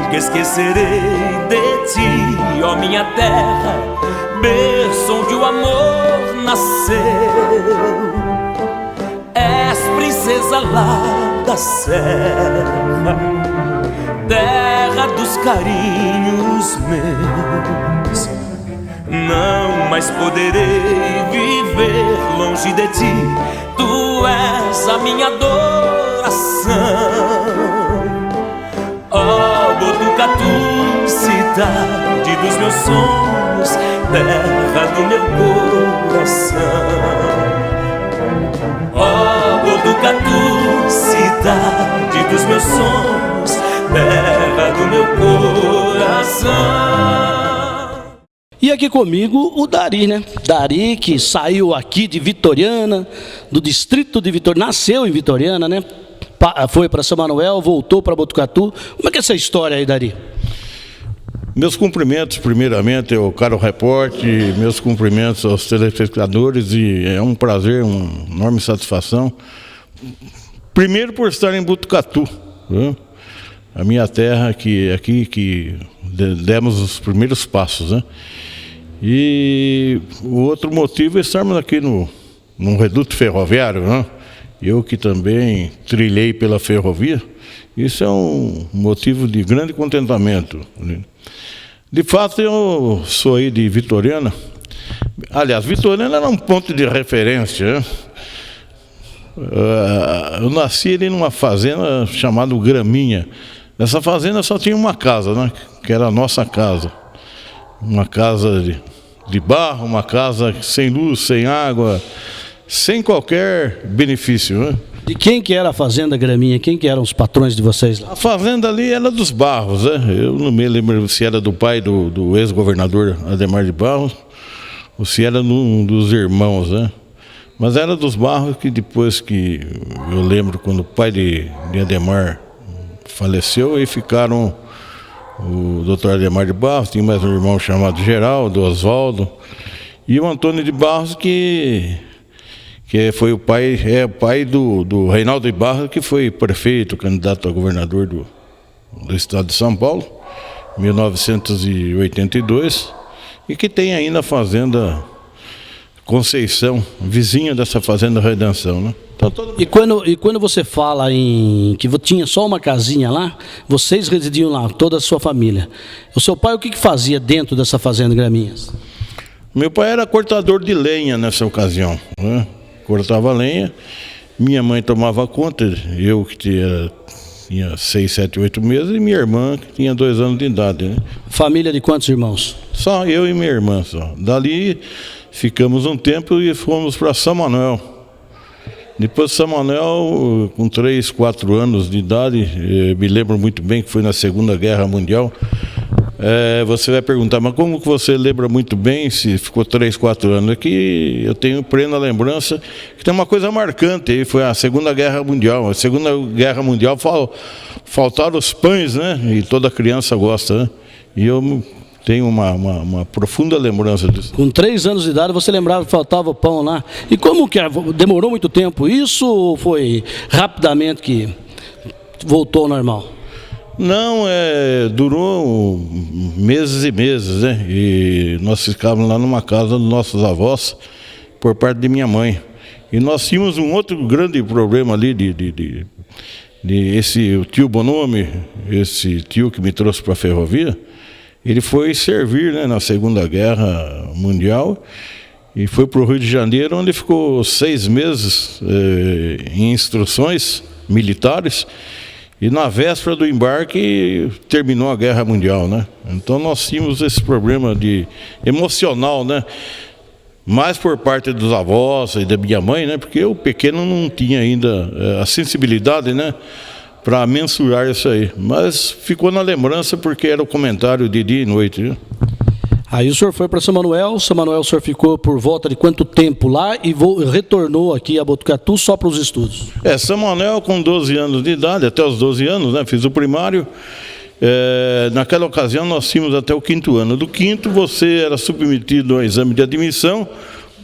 nunca esquecerei de ti, ó minha terra, berço onde o amor nasceu. És princesa lá da serra, terra dos carinhos meus. Não mais poderei viver longe de ti, tu és a minha adoração. Ó Botucatu, cidade dos meus sonhos, terra do meu coração. Ó Botucatu, cidade dos meus sonhos, terra do meu coração. E aqui comigo o Dari, né? Dari, que saiu aqui de Vitoriana, do distrito de Vitoriana, nasceu em Vitoriana, né? Foi para São Manuel, voltou para Botucatu. Como é que é essa história aí, Dari? Meus cumprimentos, primeiramente, ao Caro Repórter, meus cumprimentos aos telespectadores, e é um prazer, uma enorme satisfação. Primeiro por estar em Botucatu, viu? A minha terra, aqui que demos os primeiros passos, né? E o outro motivo é estarmos aqui num reduto ferroviário, né? Eu que também trilhei pela ferrovia, isso é um motivo de grande contentamento, né? De fato, eu sou aí de Vitoriana. Aliás, Vitoriana era um ponto de referência, né? Eu nasci ali numa fazenda chamada Graminha. Nessa fazenda só tinha uma casa, né? Que era a nossa casa. Uma casa de barro, uma casa sem luz, sem água, sem qualquer benefício, né? De quem que era a fazenda Graminha? Quem que eram os patrões de vocês lá? A fazenda ali era dos Barros, né? Eu não me lembro se era do pai do ex-governador Adhemar de Barros ou se era dos irmãos, né? Mas era dos Barros, que depois que eu lembro quando o pai de Adhemar faleceu, e ficaram o doutor Adhemar de Barros, tinha mais um irmão chamado Geraldo, Oswaldo, e o Antônio de Barros, que foi o pai do Reinaldo de Barros, que foi prefeito, candidato a governador do estado de São Paulo, em 1982, e que tem ainda a fazenda Conceição, vizinha dessa fazenda Redenção, né? E quando você fala em que tinha só uma casinha lá, vocês residiam lá, toda a sua família. O seu pai, o que fazia dentro dessa fazenda Graminhas? Meu pai era cortador de lenha nessa ocasião, né? Cortava lenha, minha mãe tomava conta, eu que tinha 6, 7, 8 meses, e minha irmã que tinha 2 anos de idade, né? Família de quantos irmãos? Só eu e minha irmã, só. Dali ficamos um tempo e fomos para São Manuel. Depois de São Manuel, com 3, 4 anos de idade, me lembro muito bem que foi na Segunda Guerra Mundial. Você vai perguntar, mas como que você lembra muito bem se ficou 3, 4 anos? É que eu tenho plena lembrança que tem uma coisa marcante aí, foi a Segunda Guerra Mundial. A Segunda Guerra Mundial faltaram os pães, né? E toda criança gosta, né? E eu tenho uma profunda lembrança disso. Com 3 anos de idade você lembrava que faltava pão lá. E como que demorou muito tempo isso ou foi rapidamente que voltou ao normal? Não, durou meses e meses, né? E nós ficávamos lá numa casa dos nossos avós, por parte de minha mãe. E nós tínhamos um outro grande problema ali o tio Bonomi, esse tio que me trouxe para a ferrovia. Ele foi servir, né, na Segunda Guerra Mundial e foi para o Rio de Janeiro, onde ficou 6 meses em instruções militares, e na véspera do embarque terminou a Guerra Mundial, né? Então nós tínhamos esse problema emocional, né? Mais por parte dos avós e da minha mãe, né? Porque eu pequeno não tinha ainda a sensibilidade, né, para mensurar isso aí, mas ficou na lembrança porque era o comentário de dia e noite, né? Aí o senhor foi para São Manuel, o senhor ficou por volta de quanto tempo lá e retornou aqui a Botucatu só para os estudos? São Manuel com 12 anos de idade, até os 12 anos, né, fiz o primário. Naquela ocasião nós tínhamos até o 5º ano. Do 5º você era submetido ao exame de admissão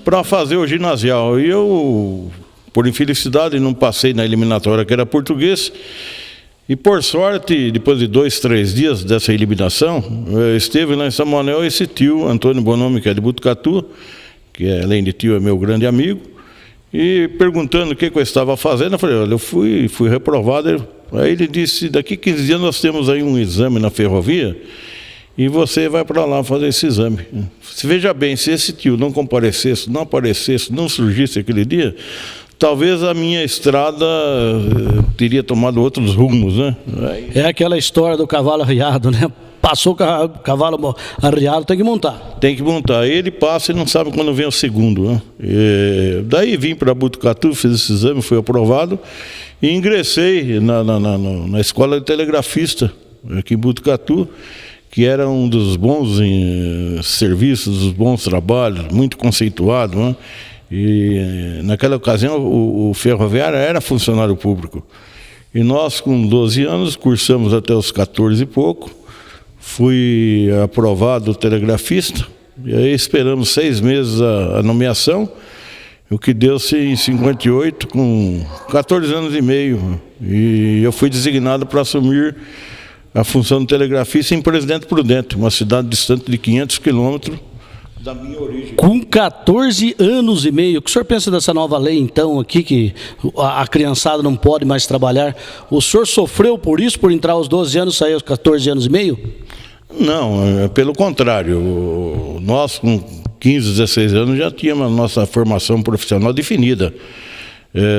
para fazer o ginasial, e eu, por infelicidade, não passei na eliminatória, que era português, E por sorte, depois de 2, 3 dias dessa eliminação, esteve lá em São Manuel esse tio, Antônio Bonomi, que é de Botucatu, que além de tio é meu grande amigo, e perguntando o que eu estava fazendo, eu falei, olha, eu fui reprovado. Aí ele disse, daqui 15 dias nós temos aí um exame na ferrovia, e você vai para lá fazer esse exame. Se veja bem, se esse tio não comparecesse, não aparecesse, não surgisse aquele dia, talvez a minha estrada teria tomado outros rumos, né? É aquela história do cavalo arriado, né? Passou o cavalo arriado, tem que montar. Tem que montar. Ele passa e não sabe quando vem o segundo, né? Daí vim para Botucatu, fiz esse exame, fui aprovado e ingressei na escola de telegrafista aqui em Botucatu, que era um dos bons serviços, dos bons trabalhos, muito conceituado, né? E naquela ocasião o ferroviário era funcionário público. E nós, com 12 anos, cursamos até os 14 e pouco. Fui aprovado telegrafista, e aí esperamos 6 meses a nomeação, o que deu-se em 58, com 14 anos e meio. E eu fui designado para assumir a função de telegrafista em Presidente Prudente, uma cidade distante de 500 quilômetros da minha origem. Com 14 anos e meio, o que o senhor pensa dessa nova lei, então, aqui, que a criançada não pode mais trabalhar? O senhor sofreu por isso, por entrar aos 12 anos e sair aos 14 anos e meio? Não, pelo contrário. Nós, com 15, 16 anos, já tínhamos a nossa formação profissional definida.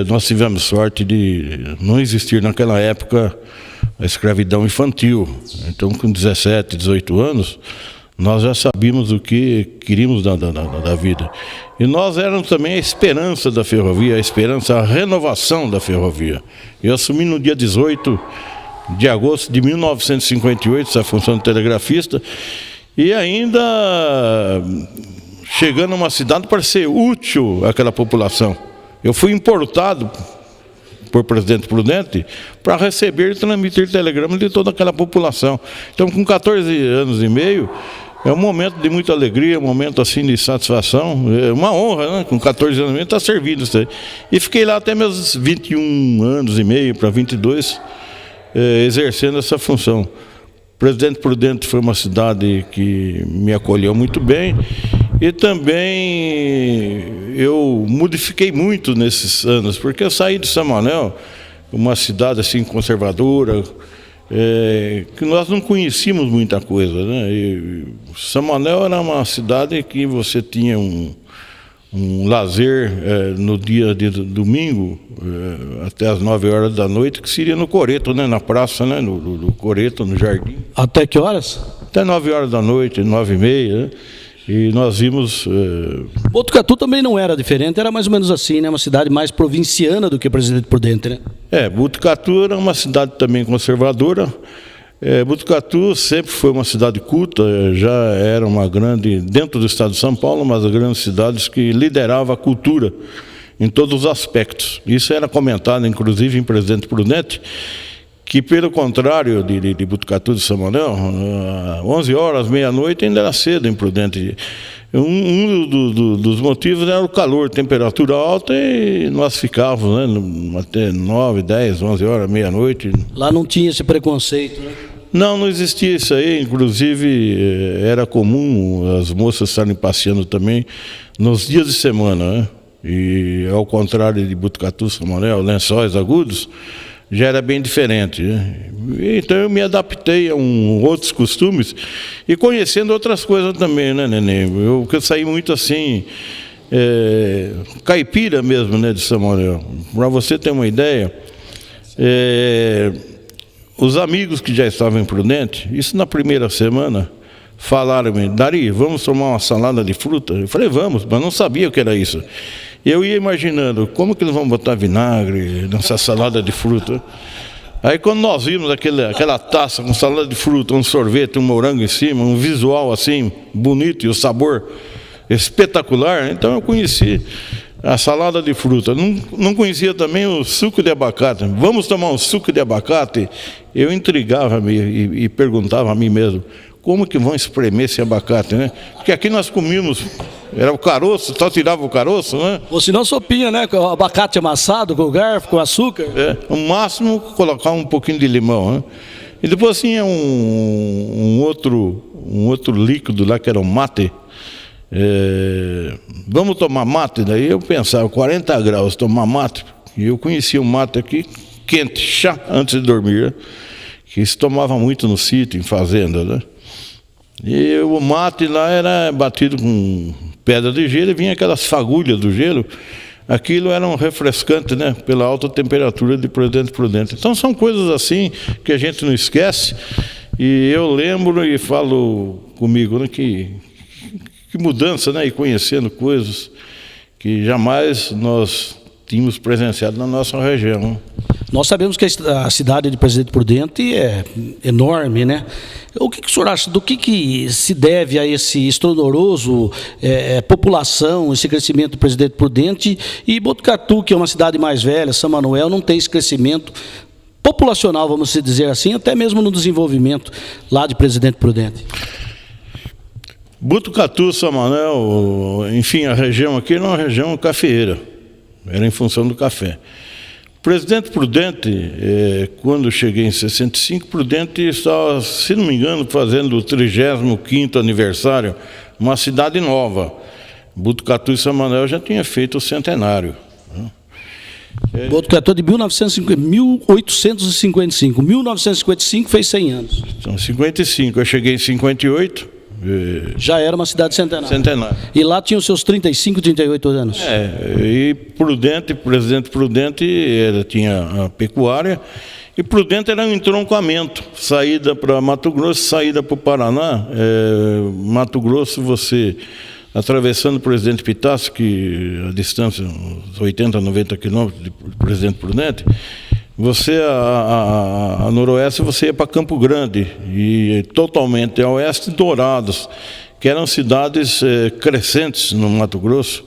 Nós tivemos sorte de não existir naquela época a escravidão infantil. Então, com 17, 18 anos, nós já sabíamos o que queríamos da vida. E nós éramos também a esperança da ferrovia, a renovação da ferrovia. Eu assumi no dia 18 de agosto de 1958 essa função de telegrafista, e ainda chegando a uma cidade para ser útil àquela população. Eu fui importado por Presidente Prudente para receber e transmitir telegramas de toda aquela população. Então, com 14 anos e meio, é um momento de muita alegria, um momento assim de satisfação, é uma honra, né? Com 14 anos e meio estar servindo isso aí. E fiquei lá até meus 21 anos e meio para 22, exercendo essa função. Presidente Prudente foi uma cidade que me acolheu muito bem, e também eu modifiquei muito nesses anos, porque eu saí de São Manuel, uma cidade assim conservadora, que nós não conhecíamos muita coisa, né? E São Manuel era uma cidade que você tinha um lazer no dia de domingo, até as 9 horas da noite, que seria no Coreto, né? Na praça, né? No Coreto, no Jardim. Até que horas? Até 9 horas da noite, 9h30, né? E nós vimos... Botucatu também não era diferente, era mais ou menos assim, né? Uma cidade mais provinciana do que Presidente Prudente, né? Botucatu era uma cidade também conservadora. Botucatu sempre foi uma cidade culta, já era uma grande, dentro do estado de São Paulo, uma das grandes cidades que liderava a cultura em todos os aspectos. Isso era comentado, inclusive, em Presidente Prudente, que, pelo contrário de Botucatu de São Manuel, 11 horas, meia-noite, ainda era cedo em Prudente. Um dos motivos era o calor, temperatura alta, e nós ficávamos, né, até 9, 10, 11 horas, meia-noite. Lá não tinha esse preconceito, né? Não existia isso aí. Inclusive, era comum as moças estarem passeando também nos dias de semana, né? E, ao contrário de Botucatu, São Manuel, Lençóis Agudos, já era bem diferente, né? Então eu me adaptei a outros costumes e conhecendo outras coisas também, né, Neném? Eu saí muito assim, caipira mesmo, né, de São Manuel. Para você ter uma ideia, os amigos que já estavam em Prudente, isso na primeira semana, falaram-me: Dari, vamos tomar uma salada de fruta? Eu falei, vamos, mas não sabia o que era isso. Eu ia imaginando, como que eles vão botar vinagre nessa salada de fruta? Aí quando nós vimos aquela taça com salada de fruta, um sorvete, um morango em cima, um visual assim bonito e o sabor espetacular, então eu conheci a salada de fruta. Não conhecia também o suco de abacate. Vamos tomar um suco de abacate? Eu intrigava-me e perguntava a mim mesmo, como que vão espremer esse abacate, né? Porque aqui nós comíamos Era o caroço, só tirava o caroço, né? Ou se não, sopinha, né? Com o abacate amassado, com o garfo, com açúcar. O máximo, colocar um pouquinho de limão, né? E depois tinha um outro líquido lá, que era o mate. Vamos tomar mate? Daí eu pensava, 40 graus, tomar mate. E eu conhecia o mate aqui, quente, chá, antes de dormir, né? Que se tomava muito no sítio, em fazenda, né? E o mate lá era batido com pedra de gelo e vinha aquelas fagulhas do gelo. Aquilo era um refrescante, né? Pela alta temperatura de Presidente Prudente. Então são coisas assim que a gente não esquece. E eu lembro e falo comigo, né, que mudança, né? E conhecendo coisas que jamais nós tínhamos presenciado na nossa região. Nós sabemos que a cidade de Presidente Prudente é enorme, né? O que o senhor acha, do que se deve a esse estronoroso população, esse crescimento do Presidente Prudente, e Botucatu, que é uma cidade mais velha, São Manuel, não tem esse crescimento populacional, vamos dizer assim, até mesmo no desenvolvimento lá de Presidente Prudente? Botucatu, São Manuel, enfim, a região aqui era uma região cafeeira, era em função do café. Presidente Prudente, quando cheguei em 65, Prudente estava, se não me engano, fazendo o 35º aniversário, uma cidade nova. Botucatu e São Manuel já tinha feito o centenário. Botucatu de 1855. 1955 fez 100 anos. Então, 55. Eu cheguei em 58. Já era uma cidade centenária. E lá tinha os seus 35, 38 anos. E Presidente Prudente tinha a pecuária, e Prudente era um entroncamento, saída para Mato Grosso, saída para o Paraná. Mato Grosso, você atravessando o Presidente Pitácio, que a distância, uns 80, 90 quilômetros de Presidente Prudente, você, a noroeste, você ia para Campo Grande, e totalmente a oeste, Dourados, que eram cidades crescentes no Mato Grosso.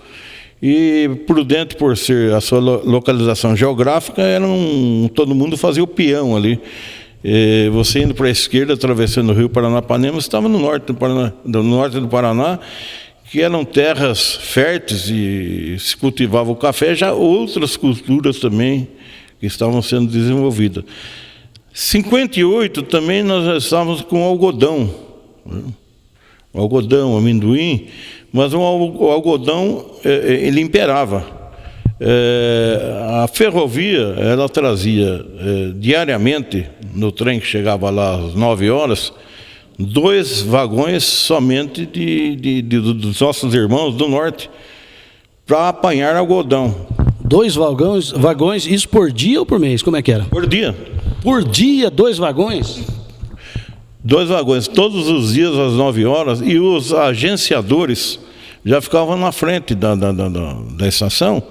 E Prudente, por ser a sua localização geográfica, todo mundo fazia o peão ali. Você indo para a esquerda, atravessando o rio Paranapanema, você estava no norte do Paraná, que eram terras férteis e se cultivava o café, já outras culturas também que estavam sendo desenvolvidas. Em 58 também nós já estávamos com algodão, né? O algodão, amendoim, mas o algodão ele imperava. A ferrovia, ela trazia diariamente, no trem que chegava lá às 9 horas, 2 vagões somente dos nossos irmãos do norte para apanhar algodão. 2 vagões, isso por dia ou por mês? Como é que era? Por dia. Por dia, 2 vagões? 2 vagões, todos os dias às 9 horas, e os agenciadores já ficavam na frente da estação,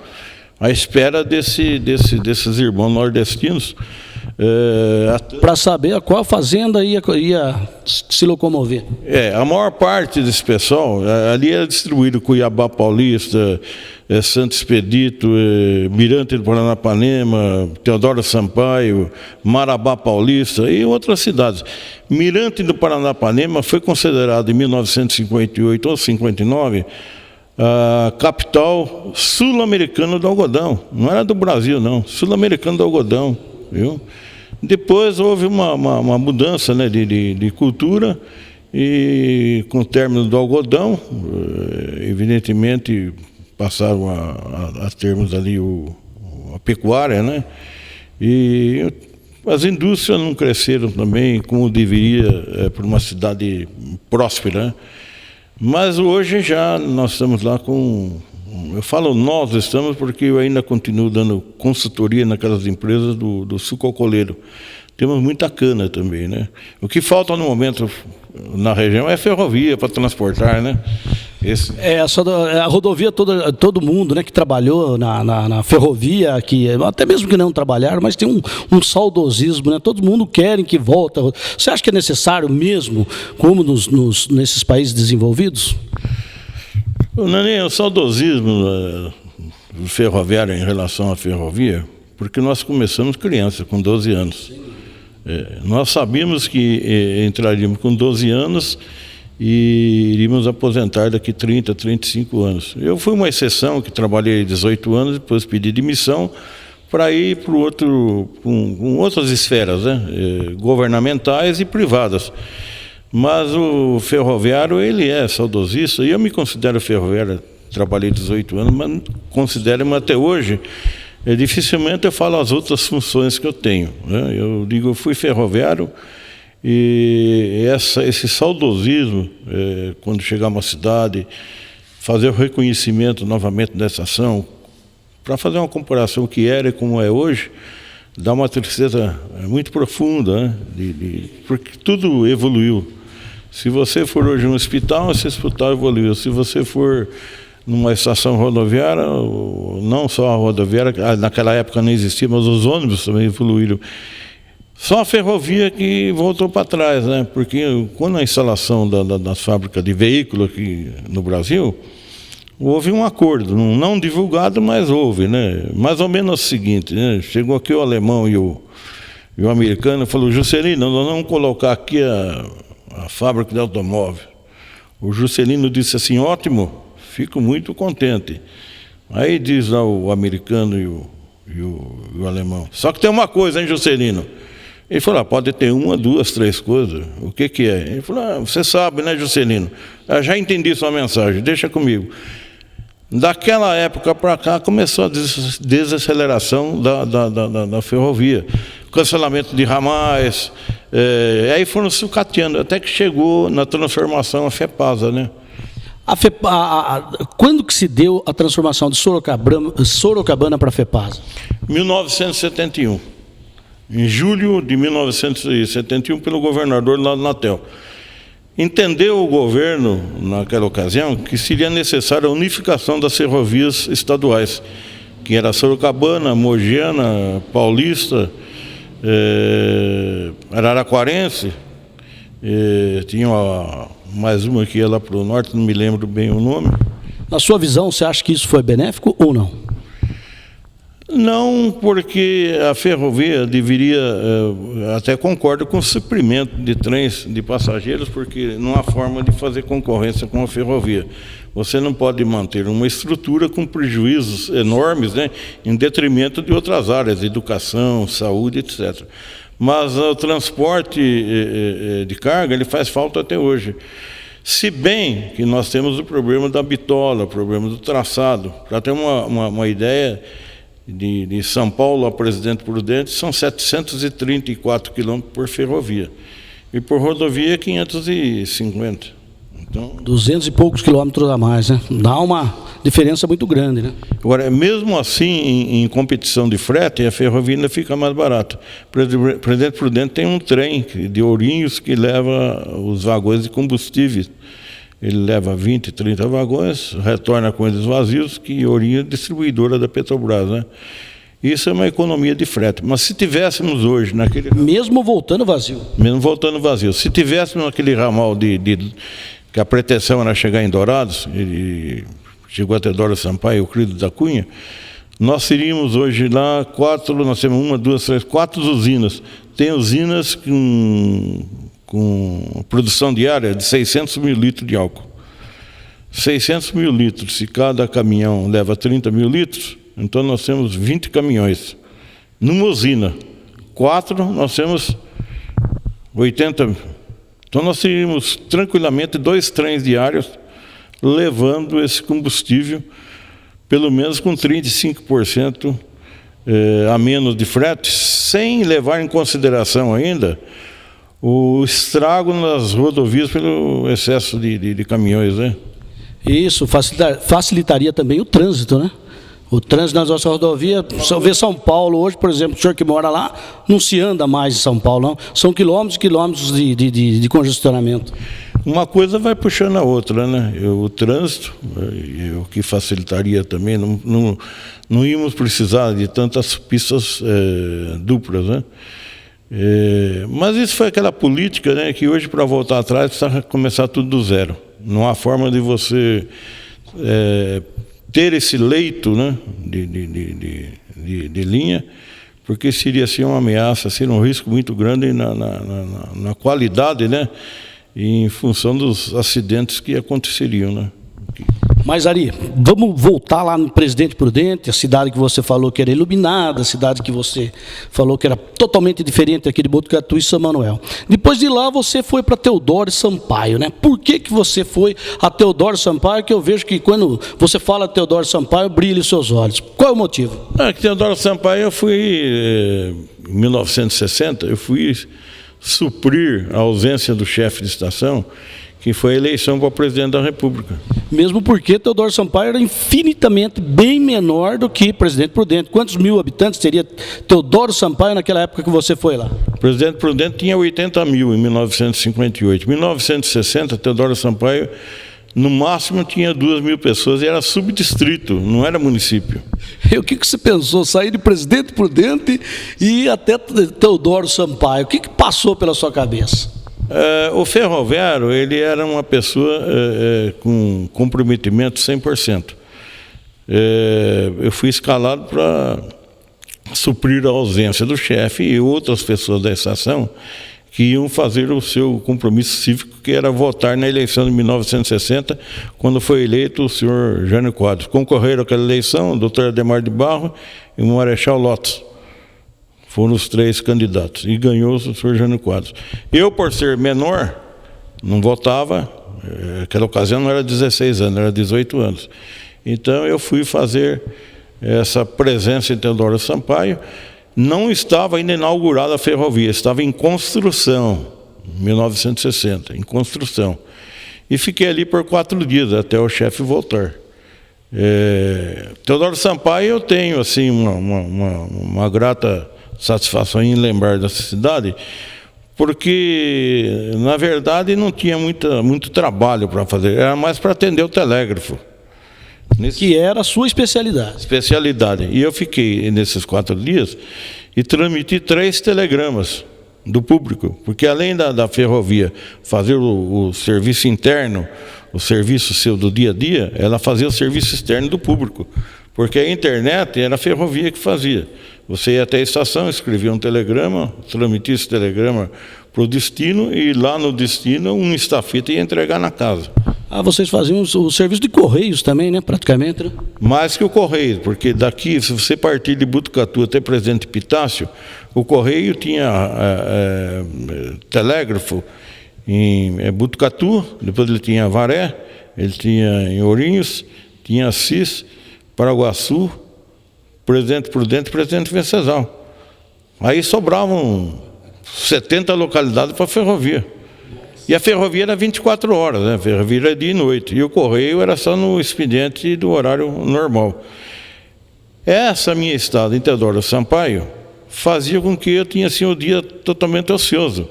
à espera desses irmãos nordestinos. Para saber a qual fazenda ia se locomover. A maior parte desse pessoal ali era distribuído: Cuiabá Paulista, Santo Expedito, Mirante do Paranapanema, Teodoro Sampaio, Marabá Paulista e outras cidades. Mirante do Paranapanema foi considerado em 1958 ou 59 a capital sul-americana do algodão. Não era do Brasil, não, sul-americano do algodão, viu? Depois houve uma mudança, né, de cultura, e com o término do algodão, evidentemente passaram a termos ali a pecuária, né? E as indústrias não cresceram também como deveria para uma cidade próspera, né? Mas hoje já nós estamos lá com... Eu falo nós estamos porque eu ainda continuo dando consultoria naquelas empresas do sucocoleiro. Temos muita cana também, né? O que falta no momento na região é ferrovia para transportar, né? A rodovia toda, todo mundo, né, que trabalhou na ferrovia, que até mesmo que não trabalharam, mas tem um saudosismo, né? Todo mundo quer que volta. Você acha que é necessário mesmo, como nesses países desenvolvidos? Não, o saudosismo ferroviário em relação à ferrovia, porque nós começamos criança, com 12 anos. Nós sabíamos que entraríamos com 12 anos e iríamos aposentar daqui 30, 35 anos. Eu fui uma exceção, que trabalhei 18 anos, depois pedi demissão para ir para com outras esferas, né? Governamentais e privadas. Mas o ferroviário, ele é saudosista, e eu me considero ferroviário, trabalhei 18 anos, mas considero-me até hoje. Dificilmente eu falo as outras funções que eu tenho, né? Eu digo, eu fui ferroviário, e esse saudosismo, quando chegar a uma cidade, fazer o reconhecimento novamente dessa ação, para fazer uma comparação que era e como é hoje, dá uma tristeza muito profunda, né? Porque tudo evoluiu. Se você for hoje num hospital, esse hospital evoluiu. Se você for numa estação rodoviária, não só a rodoviária, naquela época não existia, mas os ônibus também evoluíram. Só a ferrovia que voltou para trás, né? Porque quando a instalação das fábricas de veículos aqui no Brasil, houve um acordo, não divulgado, mas houve, né? Mais ou menos o seguinte, né? Chegou aqui o alemão e o americano, falou: Juscelino, nós vamos colocar aqui a fábrica de automóvel. O Juscelino disse assim: ótimo, fico muito contente. Aí diz lá o americano e o alemão: só que tem uma coisa, hein, Juscelino? Ele falou: pode ter uma, duas, três coisas. O que é? Ele falou: você sabe, né, Juscelino? Eu já entendi sua mensagem, deixa comigo. Daquela época para cá começou a desaceleração da ferrovia, cancelamento de ramais, aí foram sucateando, até que chegou na transformação a FEPASA, né? Quando que se deu a transformação de Sorocabana para a FEPASA? 1971. Em julho de 1971, pelo governador lá do Natel. Entendeu o governo, naquela ocasião, que seria necessária a unificação das ferrovias estaduais, que era Sorocabana, Mogiana, Paulista, Araraquarense, tinha mais uma que ia lá para o norte, não me lembro bem o nome. Na sua visão, você acha que isso foi benéfico ou não? Não, porque a ferrovia deveria, até concordo com o suprimento de trens de passageiros, porque não há forma de fazer concorrência com a ferrovia. Você não pode manter uma estrutura com prejuízos enormes, né, em detrimento de outras áreas, educação, saúde, etc. Mas o transporte de carga, ele faz falta até hoje. Se bem que nós temos o problema da bitola, o problema do traçado. Para ter uma ideia, de São Paulo a Presidente Prudente são 734 quilômetros por ferrovia. E por rodovia, 550. Então, 200 e poucos quilômetros a mais, né? Dá uma diferença muito grande, né? Agora, mesmo assim, em competição de frete, a ferrovia ainda fica mais barata. Presidente Prudente tem um trem de Ourinhos que leva os vagões de combustíveis. Ele leva 20, 30 vagões, retorna com eles vazios, que Ourinhos é distribuidora da Petrobras, né? Isso é uma economia de frete. Mas se tivéssemos hoje naquele... Mesmo voltando vazio. Mesmo voltando vazio. Se tivéssemos naquele ramal que a pretensão era chegar em Dourados, e chegou até Dourados Sampaio, Euclides da Cunha, nós teríamos hoje lá nós temos 1, 2, 3, 4 usinas. Tem usinas com produção diária de 600 mil litros de álcool. 600 mil litros, se cada caminhão leva 30 mil litros, então nós temos 20 caminhões. Numa usina, 4, nós temos 80. Então nós teríamos tranquilamente 2 trens diários levando esse combustível, pelo menos com 35% a menos de frete, sem levar em consideração ainda o estrago nas rodovias pelo excesso de caminhões, né? Isso facilitaria também o trânsito, né? O trânsito nas nossas rodovias, ver São Paulo hoje, por exemplo, o senhor que mora lá, não se anda mais em São Paulo, não. São quilômetros e quilômetros de congestionamento. Uma coisa vai puxando a outra, né? O trânsito, o que facilitaria também, não íamos precisar de tantas pistas duplas, né? Mas isso foi aquela política, né, que hoje, para voltar atrás, precisa começar tudo do zero. Não há forma de você ter esse leito, né, de linha, porque seria assim uma ameaça, seria um risco muito grande na qualidade, né, em função dos acidentes que aconteceriam, né? Mas, Ari, vamos voltar lá no Presidente Prudente, a cidade que você falou que era iluminada, a cidade que você falou que era totalmente diferente aqui de Botucatu e São Manuel. Depois de lá, você foi para Teodoro Sampaio, né? Por que você foi a Teodoro Sampaio? Que eu vejo que quando você fala Teodoro Sampaio, brilha os seus olhos. Qual é o motivo? Teodoro Sampaio, eu fui, em 1960, eu fui suprir a ausência do chefe de estação, que foi a eleição para presidente da República. Mesmo porque Teodoro Sampaio era infinitamente bem menor do que Presidente Prudente. Quantos mil habitantes teria Teodoro Sampaio naquela época que você foi lá? O Presidente Prudente tinha 80 mil em 1958. Em 1960, Teodoro Sampaio, no máximo, tinha 2.000 pessoas e era subdistrito, não era município. E o que você pensou? Sair de Presidente Prudente e ir até Teodoro Sampaio. O que passou pela sua cabeça? O ferroviário, ele era uma pessoa com comprometimento 100%. Eu fui escalado para suprir a ausência do chefe e outras pessoas da estação que iam fazer o seu compromisso cívico, que era votar na eleição de 1960, quando foi eleito o senhor Jânio Quadros. Concorreram àquela eleição o doutor Ademar de Barro e o Marechal Lotos. Foram os 3 candidatos e ganhou o senhor Jânio Quadros. Eu, por ser menor, não votava, naquela ocasião não era 16 anos, era 18 anos. Então eu fui fazer essa presença em Teodoro Sampaio. Não estava ainda inaugurada a ferrovia, estava em construção, em 1960, em construção. E fiquei ali por 4 dias, até o chefe voltar. Teodoro Sampaio, eu tenho assim uma grata satisfação em lembrar dessa cidade, porque, na verdade, não tinha muito trabalho para fazer, era mais para atender o telégrafo. Que era a sua especialidade. E eu fiquei nesses 4 dias e transmiti 3 telegramas do público, porque além da ferrovia fazer o serviço interno, o serviço seu do dia a dia, ela fazia o serviço externo do público, porque a internet era a ferrovia que fazia. Você ia até a estação, escrevia um telegrama, transmitia esse telegrama para o destino e lá no destino um estafeta ia entregar na casa. Vocês faziam o serviço de correios também, né? Praticamente, né? Mais que o correio, porque daqui, se você partir de Botucatu até Presidente Epitácio, o correio tinha telégrafo em Botucatu, depois ele tinha Avaré, ele tinha em Ourinhos, tinha Assis, Paraguaçu, Presidente Prudente e Presidente Venceslau. Aí sobravam 70 localidades para a ferrovia. E a ferrovia era 24 horas, né? A ferrovia era dia e noite. E o correio era só no expediente do horário normal. Essa minha estada em Teodoro Sampaio fazia com que eu tinha assim, o dia totalmente ocioso.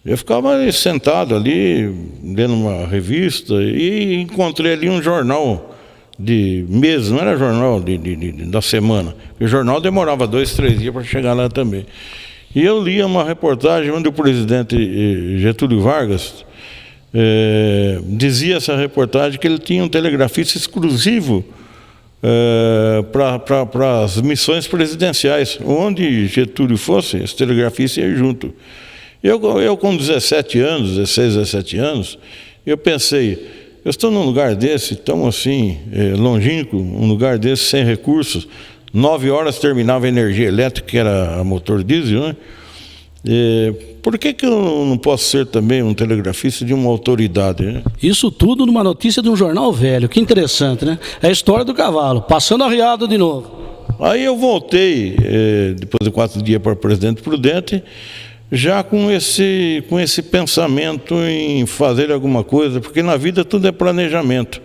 Eu ficava sentado ali, lendo uma revista, e encontrei ali um jornal de mês, não era jornal da semana. O jornal demorava 2, 3 dias para chegar lá também. E eu lia uma reportagem onde o presidente Getúlio Vargas dizia essa reportagem que ele tinha um telegrafista exclusivo para as missões presidenciais. Onde Getúlio fosse, esse telegrafista ia junto. Eu com 17 anos, 16, 17 anos, eu pensei, eu estou num lugar desse, tão assim, longínquo, um lugar desse sem recursos, 9 horas terminava a energia elétrica, que era a motor diesel, né? Por que eu não posso ser também um telegrafista de uma autoridade, né? Isso tudo numa notícia de um jornal velho, que interessante, né? É a história do cavalo, passando arriado de novo. Aí eu voltei, depois de 4 dias para o Presidente Prudente, já com esse pensamento em fazer alguma coisa, porque na vida tudo é planejamento.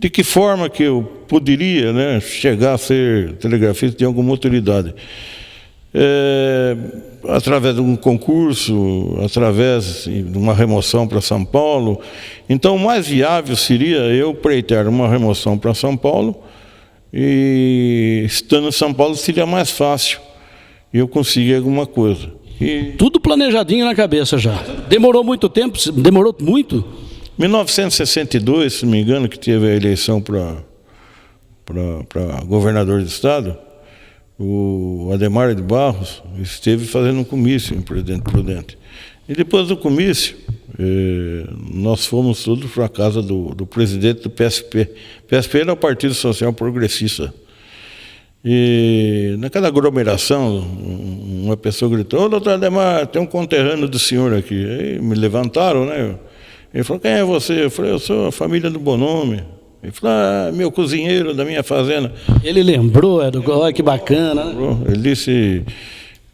De que forma que eu poderia, né, chegar a ser telegrafista de alguma autoridade? Através de um concurso, através de uma remoção para São Paulo. Então, o mais viável seria eu pleitear uma remoção para São Paulo, e estando em São Paulo seria mais fácil eu conseguir alguma coisa. Tudo planejadinho na cabeça já. Demorou muito tempo? Demorou muito? 1962, se não me engano, que teve a eleição para governador do estado, o Ademar de Barros esteve fazendo um comício em Presidente Prudente. E depois do comício, nós fomos todos para a casa do presidente do PSP. PSP era o Partido Social Progressista. E naquela aglomeração, uma pessoa gritou: ô, doutor Ademar, tem um conterrâneo do senhor aqui. Aí me levantaram, né? Ele falou: quem é você? Eu falei: eu sou a família do Bonome. Ele falou: meu cozinheiro da minha fazenda. Ele lembrou, olha que bacana. Né? Ele disse: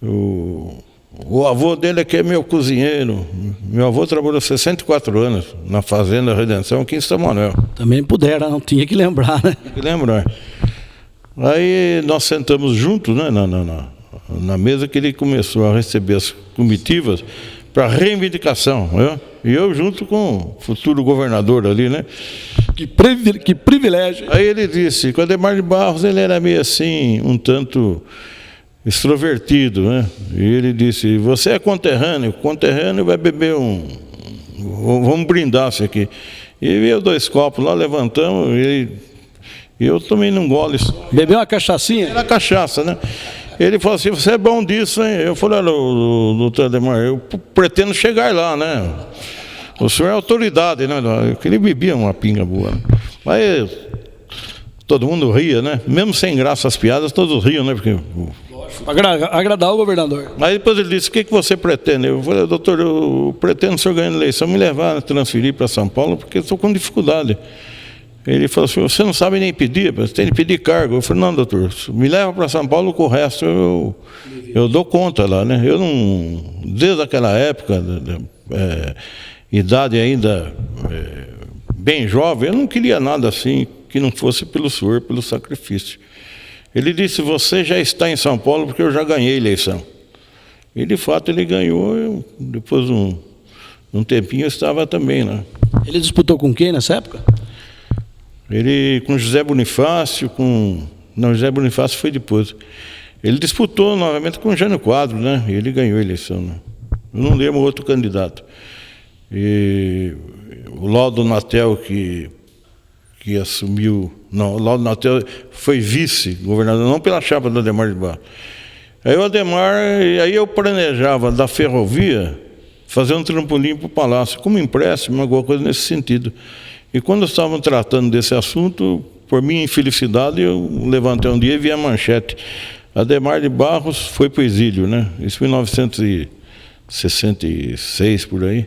o avô dele aqui é meu cozinheiro. Meu avô trabalhou 64 anos na Fazenda Redenção aqui em São Manuel. Também puderam, não tinha que lembrar, né? Tinha que lembrar. Aí nós sentamos juntos, né, na mesa que ele começou a receber as comitivas para reivindicação, né? E eu junto com o futuro governador ali, né? Que privilégio. Aí ele disse que o Ademar de Barros, ele era meio assim, um tanto extrovertido, né? E ele disse: você é conterrâneo vai beber vamos brindar-se aqui. E veio 2 copos lá, levantamos, e eu tomei num gole. Bebeu uma cachaçinha? Era cachaça, né? Ele falou assim: você é bom disso, hein? Eu falei: olha, doutor Ademar, eu pretendo chegar lá, né? O senhor é autoridade, né? Porque ele bebia uma pinga boa. Né? Mas todo mundo ria, né? Mesmo sem graça as piadas, todos riam, né? Porque... agradar o governador. Aí depois ele disse: o que você pretende? Eu falei: doutor, eu pretendo, o senhor ganhando eleição, me levar, transferir para São Paulo, porque eu estou com dificuldade. Ele falou assim: você não sabe nem pedir, você tem que pedir cargo. Eu falei: não, doutor, me leva para São Paulo, com o resto eu dou conta lá, né? Eu não, desde aquela época, idade ainda bem jovem, eu não queria nada assim que não fosse pelo senhor, pelo sacrifício. Ele disse: você já está em São Paulo porque eu já ganhei a eleição. E de fato ele ganhou, depois de um tempinho eu estava também lá. Ele disputou com quem nessa época? Ele com José Bonifácio, não, José Bonifácio foi depois. Ele disputou novamente com Jânio Quadros, né? E ele ganhou a eleição, né? Eu não lembro outro candidato. E o Laudo Natel que assumiu... Não, o Laudo Natel foi vice-governador, não pela chapa do Ademar de Barros. Aí o Ademar... Aí eu planejava da ferrovia fazer um trampolim para o Palácio, como empréstimo, alguma coisa nesse sentido. E quando estavam tratando desse assunto, por minha infelicidade, eu levantei um dia e vi a manchete: Ademar de Barros foi para o exílio, né? Isso foi em 1966, por aí.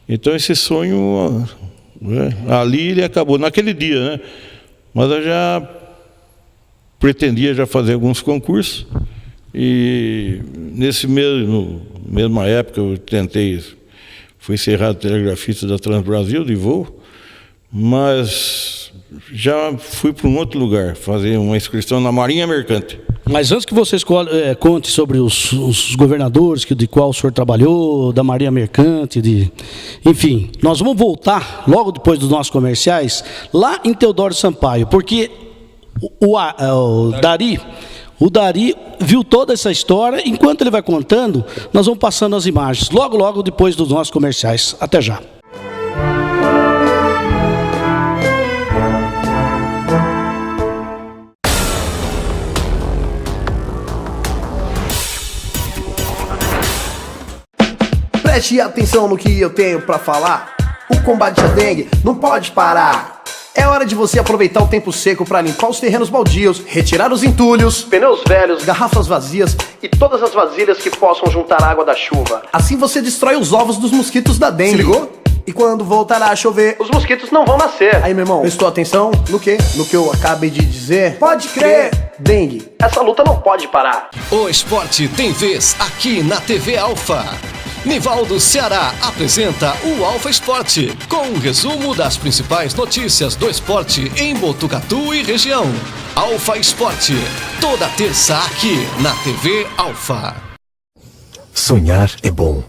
Então esse sonho, né, ali ele acabou, naquele dia, né? Mas eu já pretendia já fazer alguns concursos, e nesse mesma época eu fui encerrado telegrafista da Transbrasil de voo, mas já fui para um outro lugar, fazer uma inscrição na Marinha Mercante. Mas antes que você conte sobre os governadores de qual o senhor trabalhou, da Marinha Mercante, enfim, nós vamos voltar logo depois dos nossos comerciais, lá em Teodoro Sampaio, porque o Dari viu toda essa história. Enquanto ele vai contando, nós vamos passando as imagens, logo depois dos nossos comerciais. Até já. Preste atenção no que eu tenho pra falar. O combate à dengue não pode parar. É hora de você aproveitar o tempo seco para limpar os terrenos baldios, retirar os entulhos, pneus velhos, garrafas vazias e todas as vasilhas que possam juntar água da chuva. Assim você destrói os ovos dos mosquitos da dengue. Se ligou? E quando voltará a chover, os mosquitos não vão nascer. Aí, meu irmão, prestou atenção no quê? No que eu acabei de dizer? Pode crer! Dengue. Essa luta não pode parar. O esporte tem vez aqui na TV Alfa. Nivaldo Ceará apresenta o Alfa Esporte, com um resumo das principais notícias do esporte em Botucatu e região. Alfa Esporte, toda terça aqui na TV Alfa. Sonhar é bom.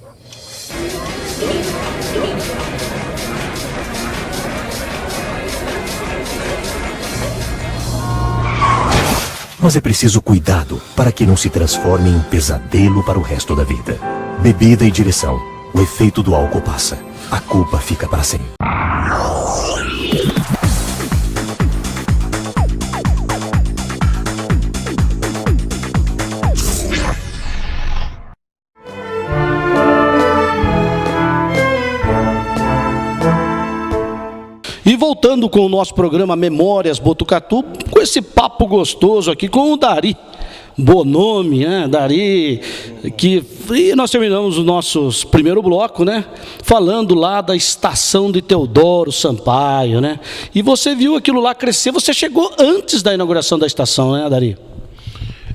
Mas é preciso cuidado para que não se transforme em pesadelo para o resto da vida. Bebida e direção. O efeito do álcool passa. A culpa fica para sempre. voltando com o nosso programa Memórias Botucatu, com esse papo gostoso aqui com o Dari Bonomi, né? Dari, e nós terminamos o nosso primeiro bloco, né? Falando lá da estação de Teodoro Sampaio, né? E você viu aquilo lá crescer, você chegou antes da inauguração da estação, né, Dari?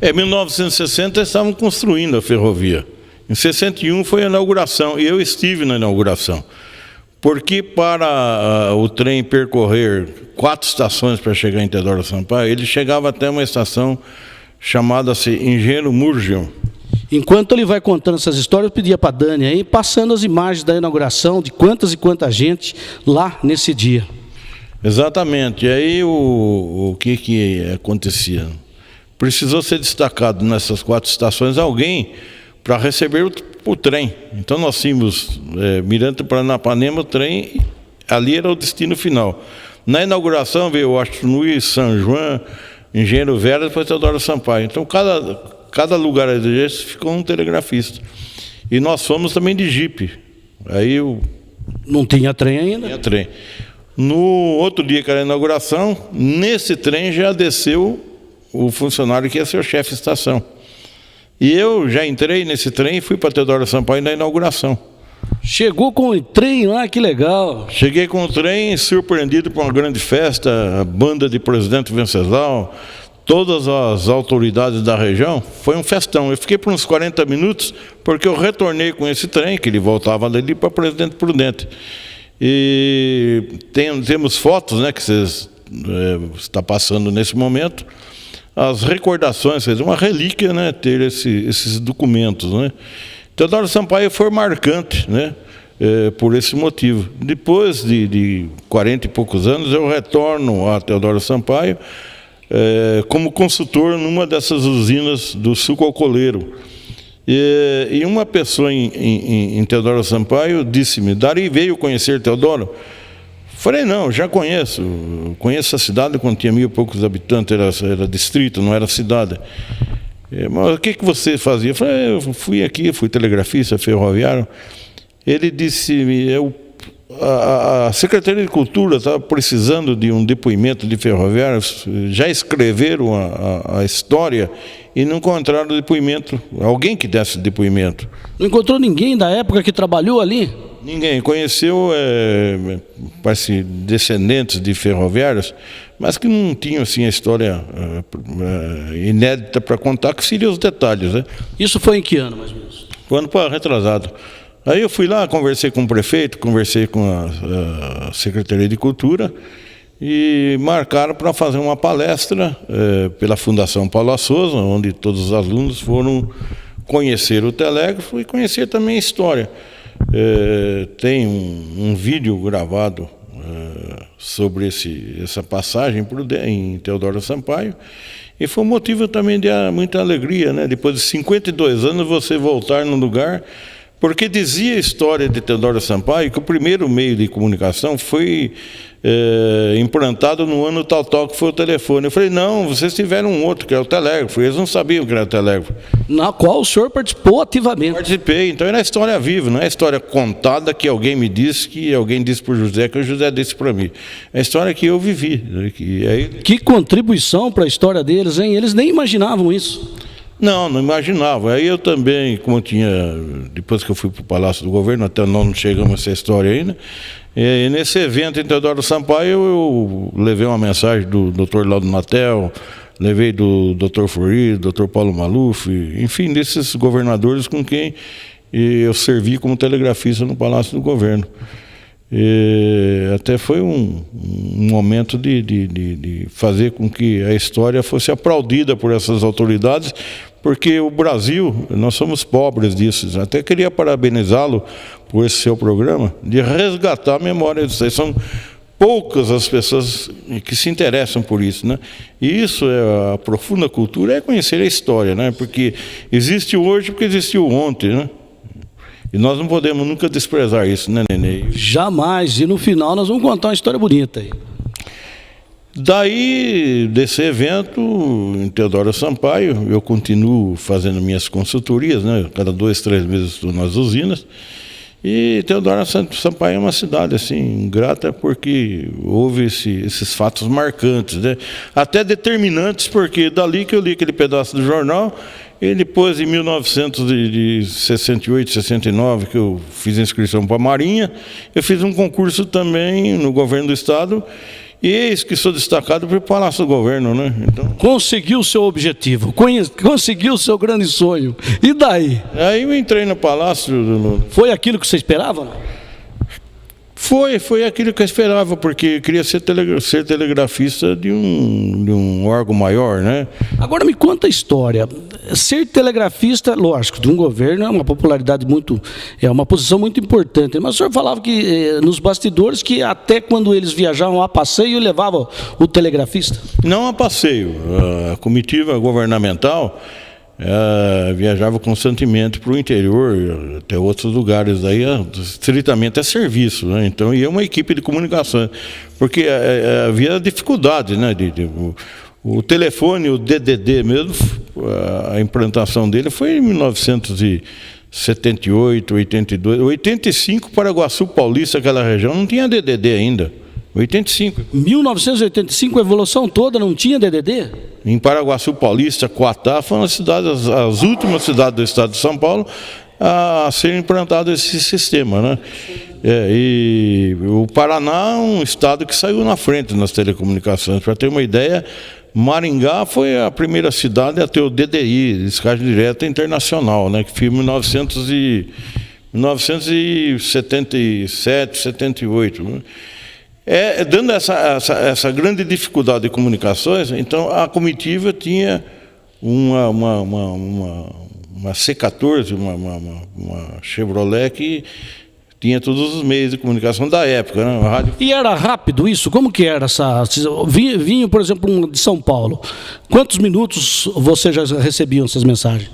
Em 1960 estavam construindo a ferrovia. Em 61 foi a inauguração, e eu estive na inauguração. Porque para o trem percorrer 4 estações para chegar em Teodoro Sampaio, ele chegava até uma estação chamada-se Engenheiro Murgeon. Enquanto ele vai contando essas histórias, eu pedia para a Dani aí, passando as imagens da inauguração, de quantas e quanta gente lá nesse dia. Exatamente. E aí o que acontecia? Precisou ser destacado nessas 4 estações alguém para receber o trem. Então nós tínhamos Mirante Paranapanema, o trem, ali era o destino final. Na inauguração veio o Astunui, São João, Engenheiro Vera e depois Teodoro Sampaio. Então cada lugar desse ficou um telegrafista. E nós fomos também de jipe. Aí não tinha trem ainda? Tinha trem. No outro dia que era a inauguração, nesse trem já desceu o funcionário que ia ser o chefe de estação. E eu já entrei nesse trem e fui para Teodoro Sampaio na inauguração. Chegou com o trem lá, que legal. Cheguei com o trem, surpreendido por uma grande festa, a banda de Presidente Venceslau, todas as autoridades da região. Foi um festão. Eu fiquei por uns 40 minutos, porque eu retornei com esse trem, que ele voltava dali para Presidente Prudente. E temos fotos, né, que vocês está passando nesse momento. As recordações, quer dizer, uma relíquia, né, ter esses documentos, né. Teodoro Sampaio foi marcante, né, por esse motivo. Depois de 40 e poucos anos, eu retorno a Teodoro Sampaio como consultor numa dessas usinas do suco alcooleiro. E uma pessoa em Teodoro Sampaio disse-me: Dari, veio conhecer Teodoro? Falei, não, já conheço a cidade quando tinha 1.000 e poucos habitantes, era distrito, não era cidade. Mas o que você fazia? Eu falei, eu fui aqui, fui telegrafista, ferroviário. Ele disse, a Secretaria de Cultura estava precisando de um depoimento de ferroviários, já escreveram a história e não encontraram depoimento, alguém que desse depoimento. Não encontrou ninguém da época que trabalhou ali? Ninguém. Conheceu, parece, descendentes de ferroviários, mas que não tinham assim, a história inédita para contar, que seriam os detalhes, né? Isso foi em que ano, mais ou menos? Foi ano retrasado. Aí eu fui lá, conversei com o prefeito, conversei com a Secretaria de Cultura e marcaram para fazer uma palestra pela Fundação Paulo Souza, onde todos os alunos foram conhecer o telégrafo e conhecer também a história. Tem um vídeo gravado sobre essa passagem em Teodoro Sampaio, e foi um motivo também de muita alegria, né? Depois de 52 anos você voltar num lugar, porque dizia a história de Teodoro Sampaio que o primeiro meio de comunicação foi implantado no ano tal, que foi o telefone. Eu falei, não, vocês tiveram um outro, que é o telégrafo. Eles não sabiam que era o telégrafo. Na qual o senhor participou ativamente. Participei, então era a história viva, não é a história contada que alguém me disse, que alguém disse para o José, que o José disse para mim. É a história que eu vivi. Que contribuição para a história deles, hein? Eles nem imaginavam isso. Não imaginava. Aí eu também, como depois que eu fui para o Palácio do Governo, até nós não chegamos a essa história ainda, e nesse evento em Teodoro Sampaio eu levei uma mensagem do Dr. Laudo Natel, levei do Dr. Furi, do Dr. Paulo Maluf, enfim, desses governadores com quem eu servi como telegrafista no Palácio do Governo. Até foi um momento de fazer com que a história fosse aplaudida por essas autoridades, porque o Brasil, nós somos pobres disso. Até queria parabenizá-lo por esse seu programa, de resgatar a memória disso. São poucas as pessoas que se interessam por isso, né? E isso a profunda cultura, é conhecer a história, né? Porque existe hoje porque existiu ontem, né? E nós não podemos nunca desprezar isso, né, Nenê? Jamais. E no final nós vamos contar uma história bonita aí. Daí, desse evento, em Teodoro Sampaio, eu continuo fazendo minhas consultorias, né? Cada 2, 3 meses estou nas usinas. E Teodoro Sampaio é uma cidade assim grata porque houve esses fatos marcantes, né? Até determinantes, porque dali que eu li aquele pedaço do jornal. E depois, em 1968, 69, que eu fiz a inscrição para a Marinha, eu fiz um concurso também no governo do estado, e eis que sou destacado para o Palácio do Governo, né? Então, Conseguiu o seu objetivo, conseguiu o seu grande sonho. E daí? aí eu entrei no Palácio. Foi aquilo que você esperava? Não? Foi aquilo que eu esperava, porque eu queria ser telegrafista de um órgão maior, né? Agora me conta a história. Ser telegrafista, lógico, de um governo é uma popularidade é uma posição muito importante. Mas o senhor falava que nos bastidores que até quando eles viajavam a passeio levava o telegrafista? Não a passeio. A comitiva governamental viajava constantemente para o interior, até outros lugares, daí estritamente é serviço, né? Então ia uma equipe de comunicação, porque havia dificuldade, né? O telefone, o DDD mesmo, a implantação dele foi em 1978, 82, 85, Paraguaçu Paulista, aquela região, não tinha DDD ainda. 85. 1985, a evolução toda, não tinha DDD? Em Paraguaçu Paulista, Coatá, foram as últimas cidades do estado de São Paulo a ser implantado esse sistema, né? E o Paraná é um estado que saiu na frente nas telecomunicações. Para ter uma ideia, Maringá foi a primeira cidade a ter o DDI, descagem direta internacional, né? Que foi em 1977, 78, né? Dando essa grande dificuldade de comunicações, então a comitiva tinha uma C14, uma Chevrolet que tinha todos os meios de comunicação da época, né? A rádio. E era rápido isso? Como que era vinha, por exemplo, de São Paulo. Quantos minutos você já recebiam essas mensagens?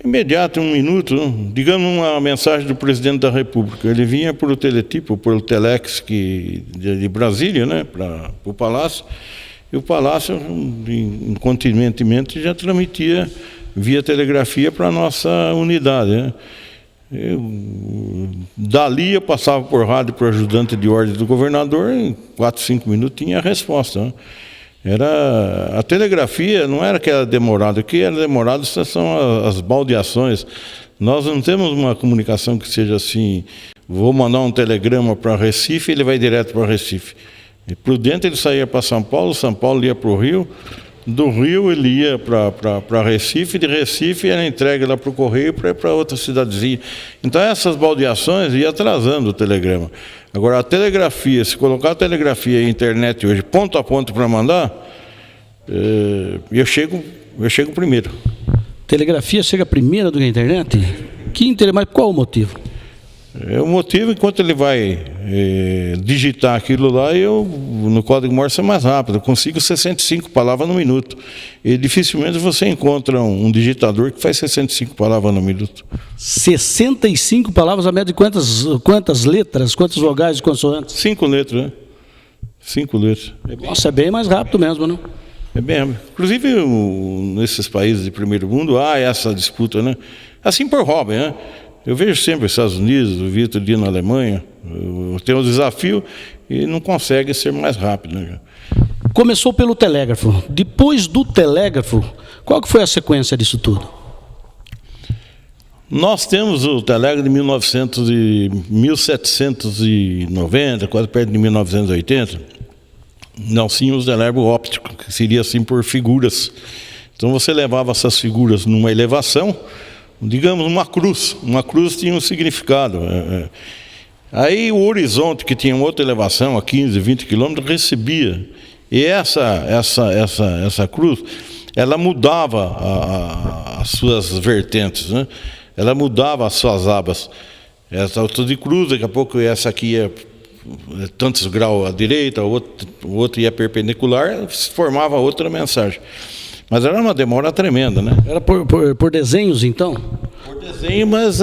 Imediato, 1 minuto, né? Digamos uma mensagem do presidente da República. Ele vinha por o teletipo, por o telex de Brasília, né, para o Palácio, e o Palácio, incontinentemente, já transmitia via telegrafia para a nossa unidade, né? Dali eu passava por rádio para o ajudante de ordem do governador, em 4, 5 minutos tinha a resposta, né? A telegrafia não era que era demorada, o que era demorado são as baldeações. Nós não temos uma comunicação que seja assim, vou mandar um telegrama para Recife, ele vai direto para Recife. E Prudente ele saía para São Paulo ia para o Rio, do Rio ele ia para Recife, de Recife era entregue lá para o Correio para ir para outra cidadezinha. Então essas baldeações iam atrasando o telegrama. Agora a telegrafia, se colocar a telegrafia e a internet hoje ponto a ponto para mandar, eu chego primeiro. Telegrafia chega primeiro do que a internet? Mas qual o motivo? O motivo, enquanto ele vai digitar aquilo lá, no código Morse é mais rápido, eu consigo 65 palavras no minuto. E dificilmente você encontra um digitador que faz 65 palavras no minuto. 65 palavras, a média de quantas letras, quantas vogais e consoantes? 5 letras, né? 5 letras. Nossa, é bem mais rápido mesmo, não? É bem. Inclusive, nesses países de primeiro mundo, há essa disputa, né? Assim por hobby, né? Eu vejo sempre os Estados Unidos, eu vi outro dia na Alemanha, tem um desafio e não consegue ser mais rápido, né? Começou pelo telégrafo. Depois do telégrafo, qual que foi a sequência disso tudo? Nós temos o telégrafo de 1790, quase perto de 1980. Nós tínhamos o telégrafo óptico, que seria assim por figuras. Então você levava essas figuras numa elevação, digamos uma cruz tinha um significado. Aí o horizonte, que tinha outra elevação, a 15, 20 quilômetros, recebia. E essa cruz, ela mudava as suas vertentes, né? Ela mudava as suas abas. Essa altura de cruz, daqui a pouco essa aqui ia tantos graus à direita, o outro ia perpendicular, formava outra mensagem. Mas era uma demora tremenda, né? Era por desenhos, então? Por desenho, mas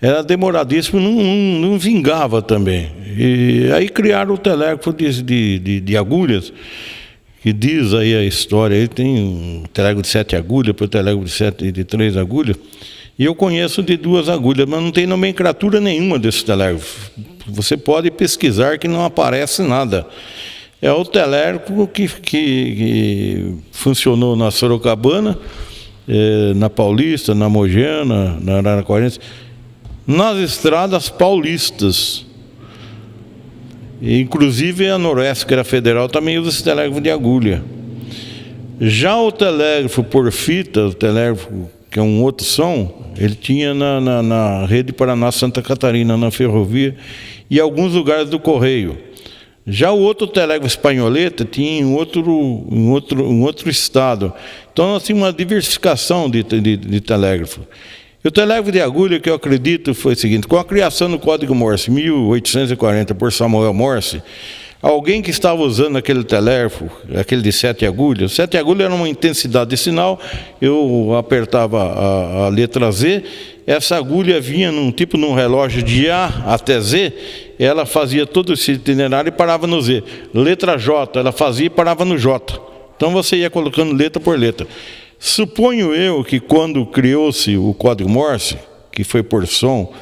era demoradíssimo, não vingava também. E aí criaram o telégrafo de agulhas, que diz aí a história, aí tem um telégrafo de 7 agulhas, para o telégrafo de 3 agulhas, E eu conheço de 2 agulhas, mas não tem nomenclatura nenhuma desse telégrafo. Você pode pesquisar que não aparece nada. É o telégrafo que funcionou na Sorocabana, na Paulista, na Mogiana, na Araraquarense, nas estradas paulistas. Inclusive a Noroeste, que era federal, também usa esse telégrafo de agulha. Já o telégrafo por fita, o telégrafo que é um outro som, ele tinha na Rede Paraná-Santa Catarina, na ferrovia, e alguns lugares do Correio. Já o outro telégrafo espanholeta tinha em outro estado. Então nós tínhamos uma diversificação de telégrafo. E o telégrafo de agulha, que eu acredito, foi o seguinte: com a criação do Código Morse, 1840, por Samuel Morse, alguém que estava usando aquele telégrafo, aquele de 7 agulhas, 7 agulhas era uma intensidade de sinal, eu apertava a letra Z, essa agulha vinha num relógio de A até Z, ela fazia todo esse itinerário e parava no Z. Letra J, ela fazia e parava no J. Então você ia colocando letra por letra. Suponho eu que quando criou-se o Código Morse, que foi por som,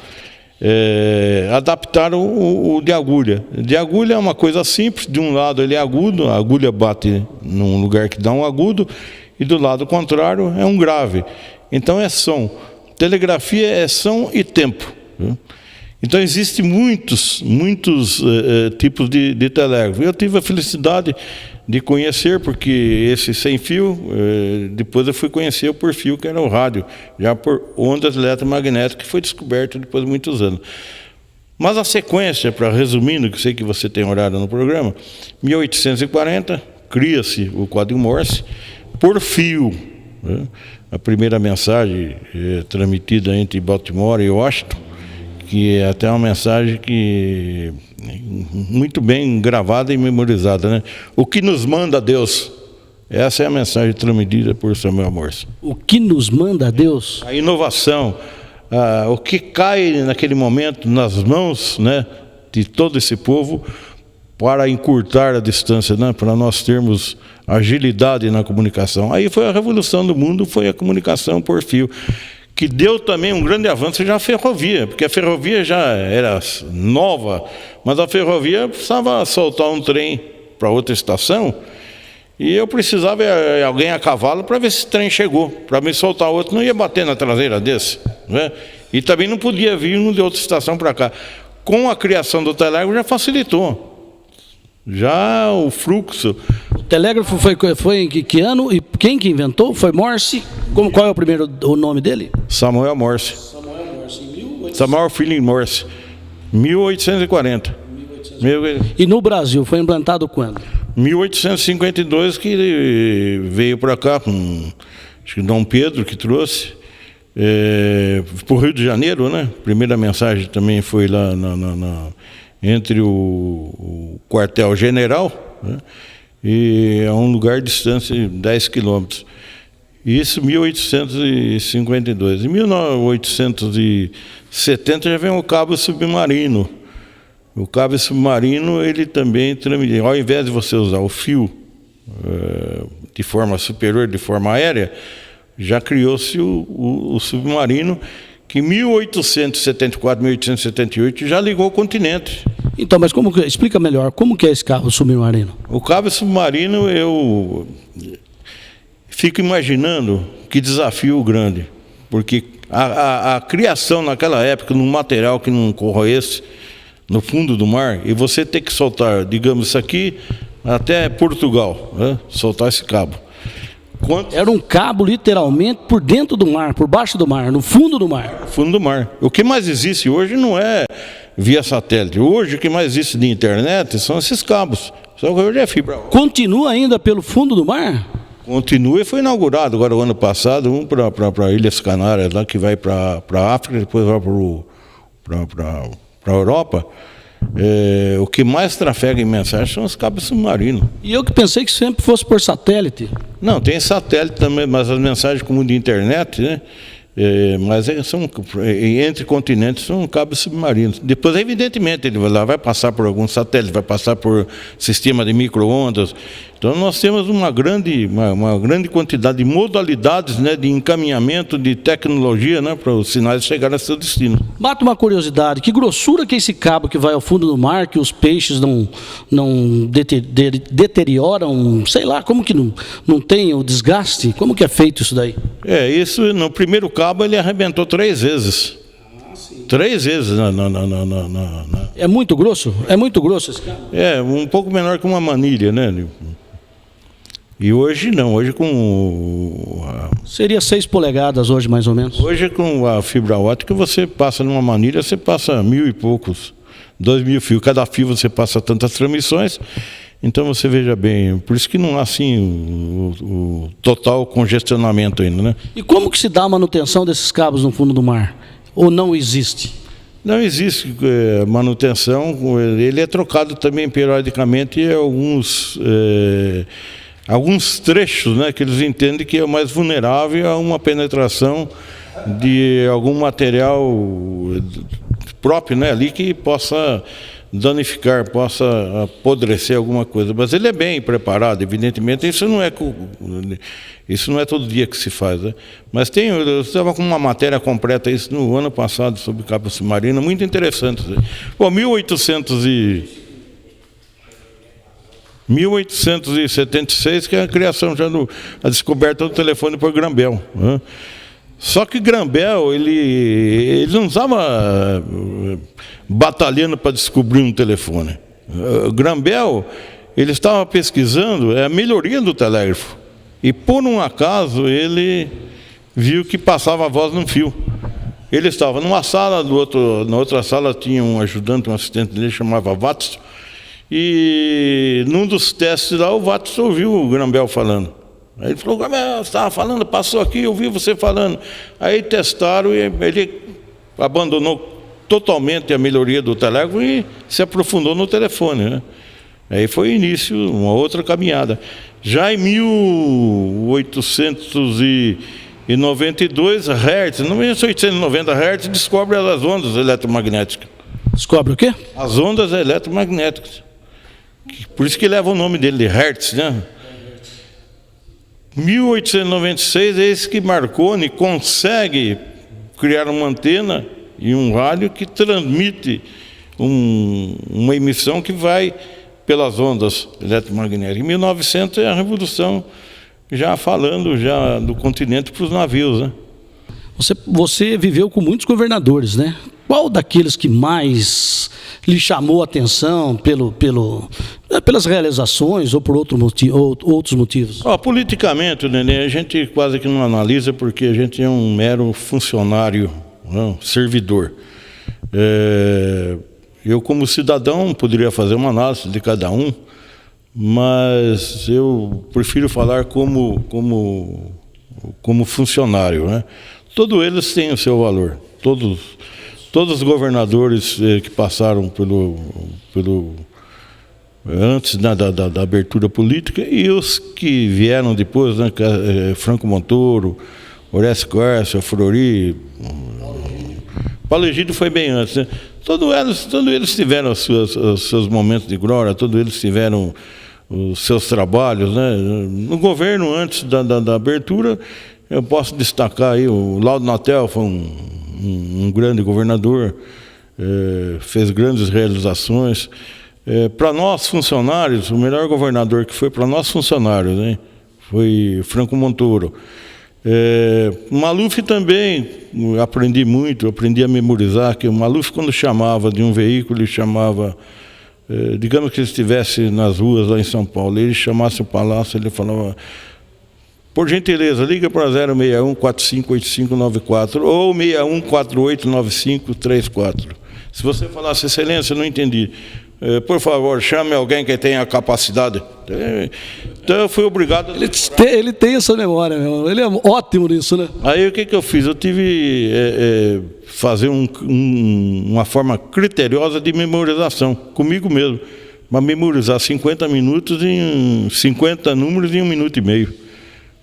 adaptaram o de agulha. De agulha é uma coisa simples, de um lado ele é agudo, a agulha bate num lugar que dá um agudo, e do lado contrário é um grave. Então é som. Telegrafia é som e tempo. Então existem muitos tipos de telégrafo. Eu tive a felicidade de conhecer, porque esse sem fio, depois eu fui conhecer o por fio, que era o rádio, já por ondas eletromagnéticas, que foi descoberto depois de muitos anos. Mas a sequência, para resumindo, que eu sei que você tem horário no programa, 1840, cria-se o Código Morse por fio. A primeira mensagem transmitida entre Baltimore e Washington, que é até uma mensagem que muito bem gravada e memorizada, né? O que nos manda Deus? Essa é a mensagem transmitida por Samuel Morse. O que nos manda Deus? A inovação, o que cai naquele momento nas mãos, né, de todo esse povo para encurtar a distância, né, para nós termos agilidade na comunicação. Aí foi a revolução do mundo, foi a comunicação por fio, que deu também um grande avanço já a ferrovia, porque a ferrovia já era nova, mas a ferrovia precisava soltar um trem para outra estação, e eu precisava de alguém a cavalo para ver se o trem chegou. Para me soltar outro, não ia bater na traseira desse, né? E também não podia vir um de outra estação para cá. Com a criação do telégrafo já facilitou. Já o fluxo... O telégrafo foi em que ano? E quem que inventou? Foi Morse? Qual é o nome dele? Samuel Morse. Samuel Philip Morse. 1840. E no Brasil foi implantado quando? 1852, que ele veio para cá com, acho que Dom Pedro que trouxe para o Rio de Janeiro, né? Primeira mensagem também foi lá entre o quartel-general, né? E a um lugar de distância de 10 quilômetros. Isso em 1852. Em 1870 já vem o cabo submarino. O cabo submarino, ele também, ao invés de você usar o fio de forma superior, de forma aérea, já criou-se o submarino, que em 1874, 1878 já ligou o continente. Então, mas explica melhor, como que é esse cabo submarino? O cabo submarino, eu fico imaginando que desafio grande, porque a criação naquela época, num material que não corroesse no fundo do mar, e você ter que soltar, digamos, isso aqui até Portugal, né? Soltar esse cabo. Era um cabo literalmente por dentro do mar, por baixo do mar, no fundo do mar. Fundo do mar. O que mais existe hoje não é via satélite. Hoje o que mais existe de internet são esses cabos. Só que hoje é fibra. Continua ainda pelo fundo do mar? Continua, e foi inaugurado agora o ano passado, um para Ilhas Canárias, lá que vai para a África, depois vai para a Europa. O que mais trafega em mensagem são os cabos submarinos. E eu que pensei que sempre fosse por satélite. Não, tem satélite também, mas as mensagens como de internet, né, Mas entre continentes são cabos submarinos. Depois, evidentemente, ele vai passar por algum satélite, vai passar por sistema de micro-ondas. Então, nós temos uma grande quantidade de modalidades, né, de encaminhamento de tecnologia, né, para os sinais chegarem a seu destino. Mata uma curiosidade, que grossura que é esse cabo que vai ao fundo do mar, que os peixes não deterioram, sei lá, como que não tem o desgaste? Como que é feito isso daí? Isso, no primeiro cabo ele arrebentou 3 vezes. 3 vezes. É muito grosso? É muito grosso esse cabo? Um pouco menor que uma manilha, né? E hoje não, hoje com... Seria 6 polegadas hoje, mais ou menos. Hoje com a fibra ótica, você passa numa manilha, você passa 1.000 e poucos, 2.000 fios. Cada fio você passa tantas transmissões. Então você veja bem, por isso que não há assim o total congestionamento ainda, né? E como que se dá a manutenção desses cabos no fundo do mar? Ou não existe? Não existe manutenção, ele é trocado também periodicamente em alguns trechos, né, que eles entendem que é mais vulnerável a uma penetração de algum material próprio, né, ali que possa danificar, possa apodrecer alguma coisa. Mas ele é bem preparado, evidentemente. Isso não é todo dia que se faz, né? Mas eu estava com uma matéria completa isso no ano passado sobre cabo submarino, muito interessante. Bom, 1876, que é a criação a descoberta do telefone por Graham-Bell, né? Só que Graham-Bell, ele não estava batalhando para descobrir um telefone. Graham-Bell, ele estava pesquisando a melhoria do telégrafo. E, por um acaso, ele viu que passava a voz num fio. Ele estava numa sala, na outra sala tinha um ajudante, um assistente dele, chamava Watson. E, num dos testes lá, o Watson ouviu o Graham-Bell falando. Aí ele falou: você estava falando, passou aqui, eu ouvi você falando. Aí testaram e ele abandonou totalmente a melhoria do telégrafo e se aprofundou no telefone, né? Aí foi o início, uma outra caminhada. Já em 1892, Hertz, no 1890, Hertz descobre as ondas eletromagnéticas. Descobre o quê? As ondas eletromagnéticas. Por isso que leva o nome dele de Hertz, né? 1896 é esse que Marconi consegue criar uma antena e um rádio que transmite uma emissão que vai pelas ondas eletromagnéticas. Em 1900 é a revolução, já falando do continente para os navios, né? Você viveu com muitos governadores, né? Qual daqueles que mais lhe chamou a atenção pelas realizações ou por outros motivos? Politicamente, Nenê, a gente quase que não analisa porque a gente é um mero funcionário, não, servidor. Eu, como cidadão, poderia fazer uma análise de cada um, mas eu prefiro falar como funcionário, né? Todos eles têm o seu valor. Todos os governadores que passaram antes, né, da abertura política, e os que vieram depois, né, Franco Montoro, Horácio Garcia, Fleury, Paulo Egídio foi bem antes, né? Todos eles tiveram os seus momentos de glória, todos eles tiveram os seus trabalhos, né? No governo, antes da abertura, eu posso destacar aí o Laudo Natel, foi um grande governador, fez grandes realizações. Para nós funcionários, o melhor governador que foi para nós funcionários, né, foi Franco Montoro. Maluf também, aprendi muito, aprendi a memorizar, que o Maluf, quando chamava de um veículo, ele chamava, digamos que ele estivesse nas ruas lá em São Paulo, ele chamasse o palácio, ele falava: por gentileza, liga para 061 458594 ou 61 489534. Se você falasse: excelência, não entendi, por favor, chame alguém que tenha capacidade. Então eu fui obrigado. Ele tem essa memória, ele é ótimo nisso, né? Aí o que eu fiz? Eu tive fazer uma forma criteriosa de memorização, comigo mesmo. Mas memorizar 50 minutos em 50 números em 1 minuto e meio.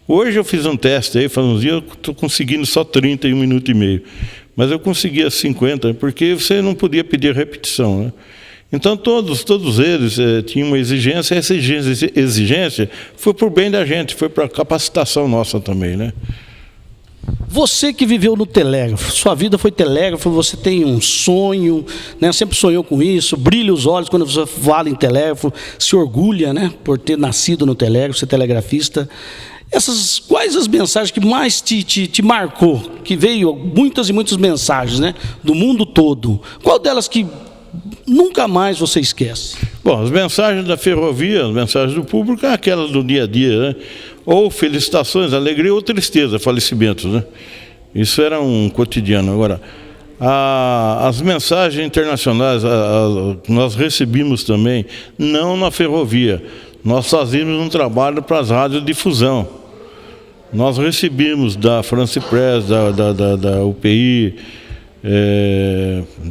Hoje eu fiz um teste aí, faz uns dias, eu estou conseguindo só 30 em 1 minuto e meio. Mas eu conseguia 50, porque você não podia pedir repetição, né? Então todos eles tinham uma exigência, essa exigência foi por bem da gente, foi para capacitação nossa também, né? Você que viveu no telégrafo, sua vida foi telégrafo, você tem um sonho, né? Sempre sonhou com isso, brilha os olhos quando você fala em telégrafo, se orgulha, né? Por ter nascido no telégrafo, ser telegrafista. Quais as mensagens que mais te marcou? Que veio muitas e muitas mensagens, né? Do mundo todo. Qual delas que nunca mais você esquece? Bom, as mensagens da ferrovia, as mensagens do público, é aquela do dia a dia, né? Ou felicitações, alegria ou tristeza, falecimentos, né? Isso era um cotidiano. Agora, as mensagens internacionais, nós recebimos também, não na ferrovia. Nós fazíamos um trabalho para as rádios de difusão. Nós recebemos da France Press, da UPI,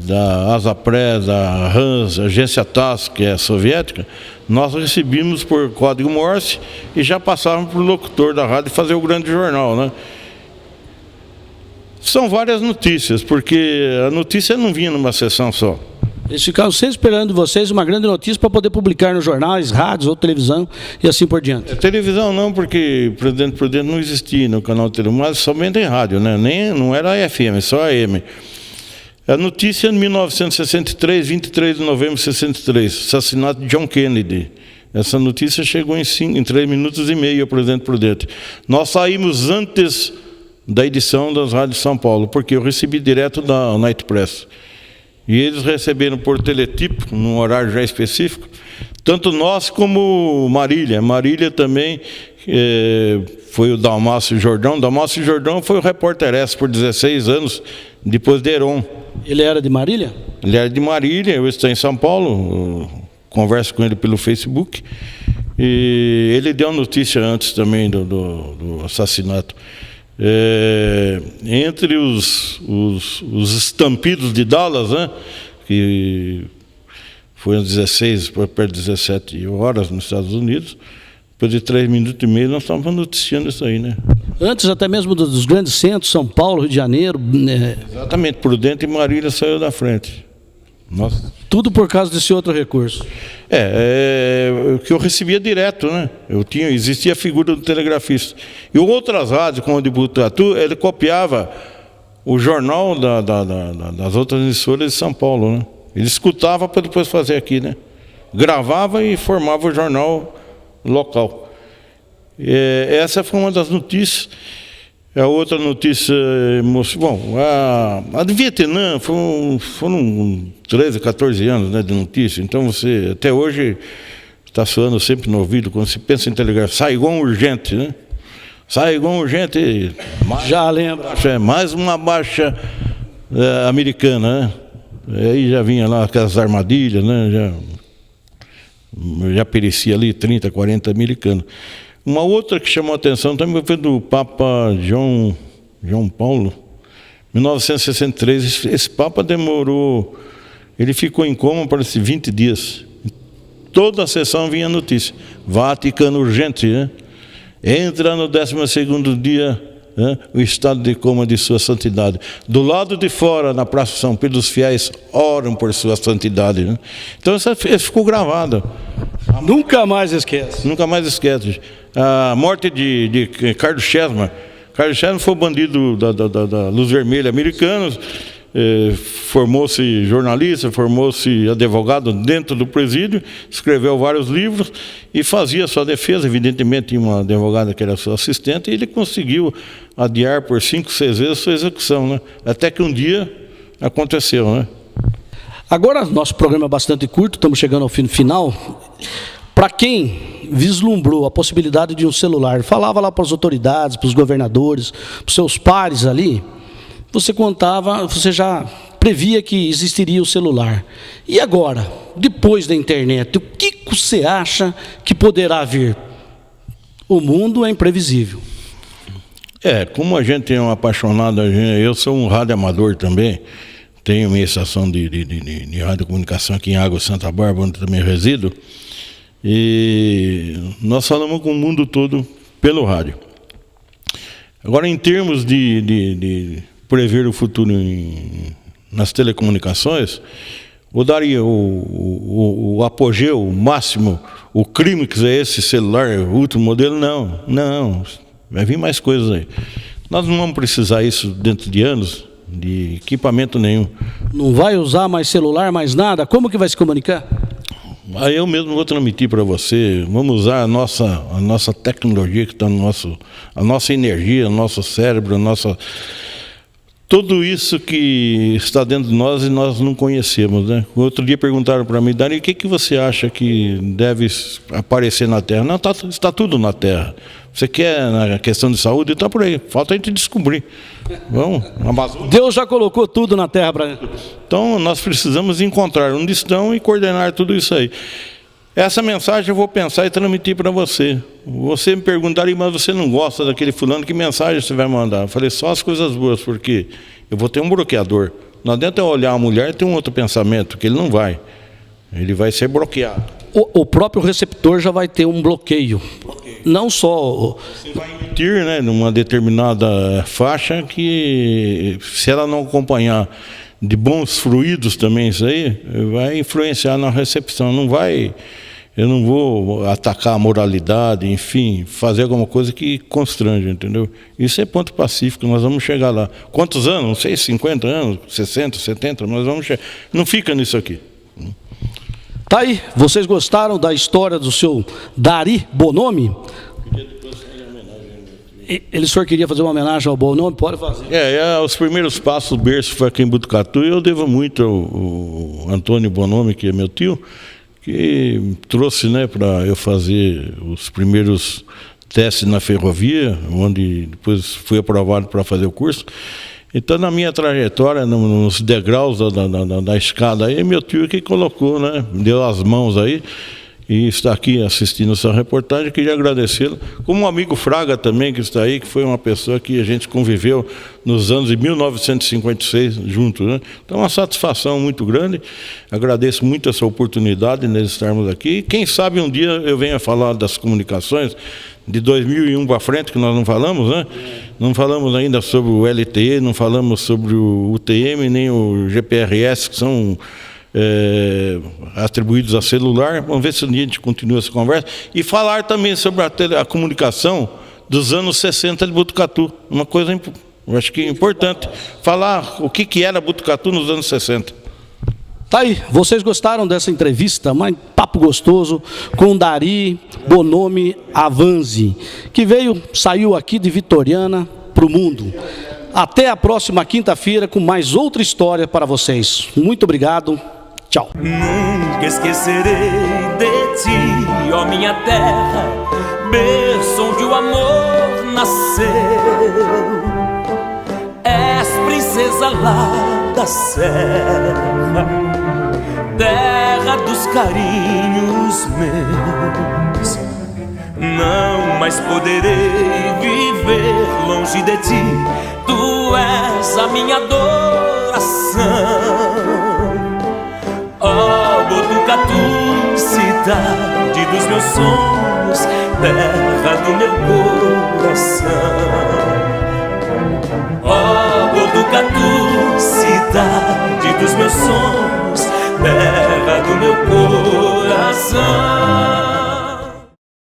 da Asapress, da Hans, agência TASS, que é soviética, nós recebíamos por código Morse e já passávamos para o locutor da rádio fazer o grande jornal, né? São várias notícias, porque a notícia não vinha numa sessão só. Eles ficaram sempre esperando de vocês uma grande notícia para poder publicar nos jornais, rádios ou televisão e assim por diante. Televisão não, porque Presidente Prudente não existia no canal de televisão, mas somente em rádio, né? Não era FM, só AM. A notícia de 1963, 23 de novembro de 63, assassinato de John Kennedy. Essa notícia chegou em 3 minutos e meio ao Presidente Prudente. Nós saímos antes da edição das rádios de São Paulo, porque eu recebi direto da Night Press. E eles receberam por teletipo, num horário já específico, tanto nós como Marília. Marília também foi o Dalmácio Jordão. Dalmácio Jordão foi o repórter S por 16 anos, depois de Heron. Ele era de Marília? Ele era de Marília, eu estou em São Paulo, converso com ele pelo Facebook. E ele deu notícia antes também do assassinato. Entre os estampidos de Dallas, né, que foi às 16 para perto de 17 horas nos Estados Unidos, depois de 3 minutos e meio nós estávamos noticiando isso aí, né? Antes até mesmo dos grandes centros, São Paulo, Rio de Janeiro, né? Exatamente, Prudente e Marília saiu da frente. Nossa. Tudo por causa desse outro recurso. Que eu recebia direto, né? Existia a figura do telegrafista. E outras rádios, como a de Botucatu, ele copiava o jornal das outras emissoras de São Paulo, né? Ele escutava para depois fazer aqui, né? Gravava e formava o jornal local. Essa foi uma das notícias. A outra notícia, bom, a de Vietnã foram 13, 14 anos, né, de notícia. Então você, até hoje, está soando sempre no ouvido, quando se pensa em telegrafo, Saigon urgente, né? Saigon urgente. Já lembra. Mais uma baixa americana, né? Aí já vinha lá aquelas armadilhas, né? Já perecia ali 30, 40 americanos. Uma outra que chamou a atenção também foi do Papa João Paulo, 1963. Esse Papa demorou, ele ficou em coma por 20 dias. Toda a sessão vinha notícia. Vaticano urgente, né? Entra no 12º dia, né, o estado de coma de sua santidade. Do lado de fora, na Praça São Pedro, os fiéis oram por sua santidade, né? Então isso ficou gravado. Nunca mais esquece. Nunca mais esquece. A morte de Carlos Chessman. Carlos Chessman foi bandido da Luz Vermelha americano, formou-se jornalista, formou-se advogado dentro do presídio, escreveu vários livros e fazia sua defesa. Evidentemente tinha uma advogada que era sua assistente, e ele conseguiu adiar por 5, 6 vezes a sua execução, né? Até que um dia aconteceu, né? Agora, nosso programa é bastante curto, estamos chegando ao final. Para quem vislumbrou a possibilidade de um celular, falava lá para as autoridades, para os governadores, para os seus pares ali, você já previa que existiria o celular. E agora, depois da internet, o que você acha que poderá vir? O mundo é imprevisível. Como a gente é um apaixonado, eu sou um rádio amador também, tenho minha estação de radiocomunicação aqui em Água Santa Bárbara, onde também resido, e nós falamos com o mundo todo pelo rádio. Agora, em termos de prever o futuro nas telecomunicações, eu daria o apogeu, o máximo, o clímax é esse celular, o último modelo? Não, vai vir mais coisas aí. Nós não vamos precisar isso dentro de anos, de equipamento nenhum. Não vai usar mais celular, mais nada? Como que vai se comunicar? Aí eu mesmo vou transmitir para você. Vamos usar a nossa tecnologia que está no nosso, a nossa energia, o nosso cérebro, tudo isso que está dentro de nós e nós não conhecemos, né? Outro dia perguntaram para mim, Dari, o que você acha que deve aparecer na Terra? Não, está tudo na Terra. Você quer na questão de saúde? Está por aí. Falta a gente descobrir. Vamos, Deus já colocou tudo na Terra para. Então nós precisamos encontrar onde estão e coordenar tudo isso aí. Essa mensagem eu vou pensar e transmitir para você. Você me perguntaria, mas você não gosta daquele fulano, que mensagem você vai mandar? Eu falei, só as coisas boas, porque eu vou ter um bloqueador. Não adianta eu olhar a mulher e ter um outro pensamento, que ele não vai. Ele vai ser bloqueado. O próprio receptor já vai ter um bloqueio. Não só... Você vai emitir, né, numa determinada faixa que, se ela não acompanhar de bons fluidos também, isso aí, vai influenciar na recepção. Não vai... Eu não vou atacar a moralidade, enfim, fazer alguma coisa que constrange, entendeu? Isso é ponto pacífico, nós vamos chegar lá. Quantos anos? Não sei, 50 anos, 60, 70, nós vamos chegar. Não fica nisso aqui. Tá aí, vocês gostaram da história do seu Dari Bonomi? O senhor queria fazer uma homenagem ao Bonomi? Pode fazer. Os primeiros passos, o berço foi aqui em Botucatu, e eu devo muito ao Antônio Bonomi, que é meu tio, que trouxe, né, para eu fazer os primeiros testes na ferrovia, onde depois fui aprovado para fazer o curso. Então, na minha trajetória, nos degraus da escada aí, meu tio que colocou, né, deu as mãos aí, e está aqui assistindo essa reportagem. Queria agradecê-lo, como um amigo Fraga também, que está aí, que foi uma pessoa que a gente conviveu nos anos de 1956 juntos, né? Então, uma satisfação muito grande. Agradeço muito essa oportunidade de estarmos aqui. Quem sabe um dia eu venha falar das comunicações de 2001 para frente, que nós não falamos, né? Não falamos ainda sobre o LTE, não falamos sobre o UTM, nem o GPRS, que são atribuídos a celular. Vamos ver se um dia a gente continua essa conversa. E falar também sobre a comunicação dos anos 60 de Botucatu. Uma coisa, eu acho que é importante. Falar o que era Botucatu nos anos 60. Tá aí, vocês gostaram dessa entrevista? Um papo gostoso com Dari Bonomi Avanzi, que saiu aqui de Vitoriana para o mundo. Até a próxima quinta-feira com mais outra história para vocês. Muito obrigado. Tchau. Nunca esquecerei de ti, ó minha terra, berço onde o amor nasceu. És princesa lá da serra, terra dos carinhos meus. Não mais poderei viver longe de ti, tu és a minha adoração. Ó Botucatu, cidade dos meus sonhos, terra do meu coração. Ó Botucatu, cidade dos meus sonhos, terra do meu coração.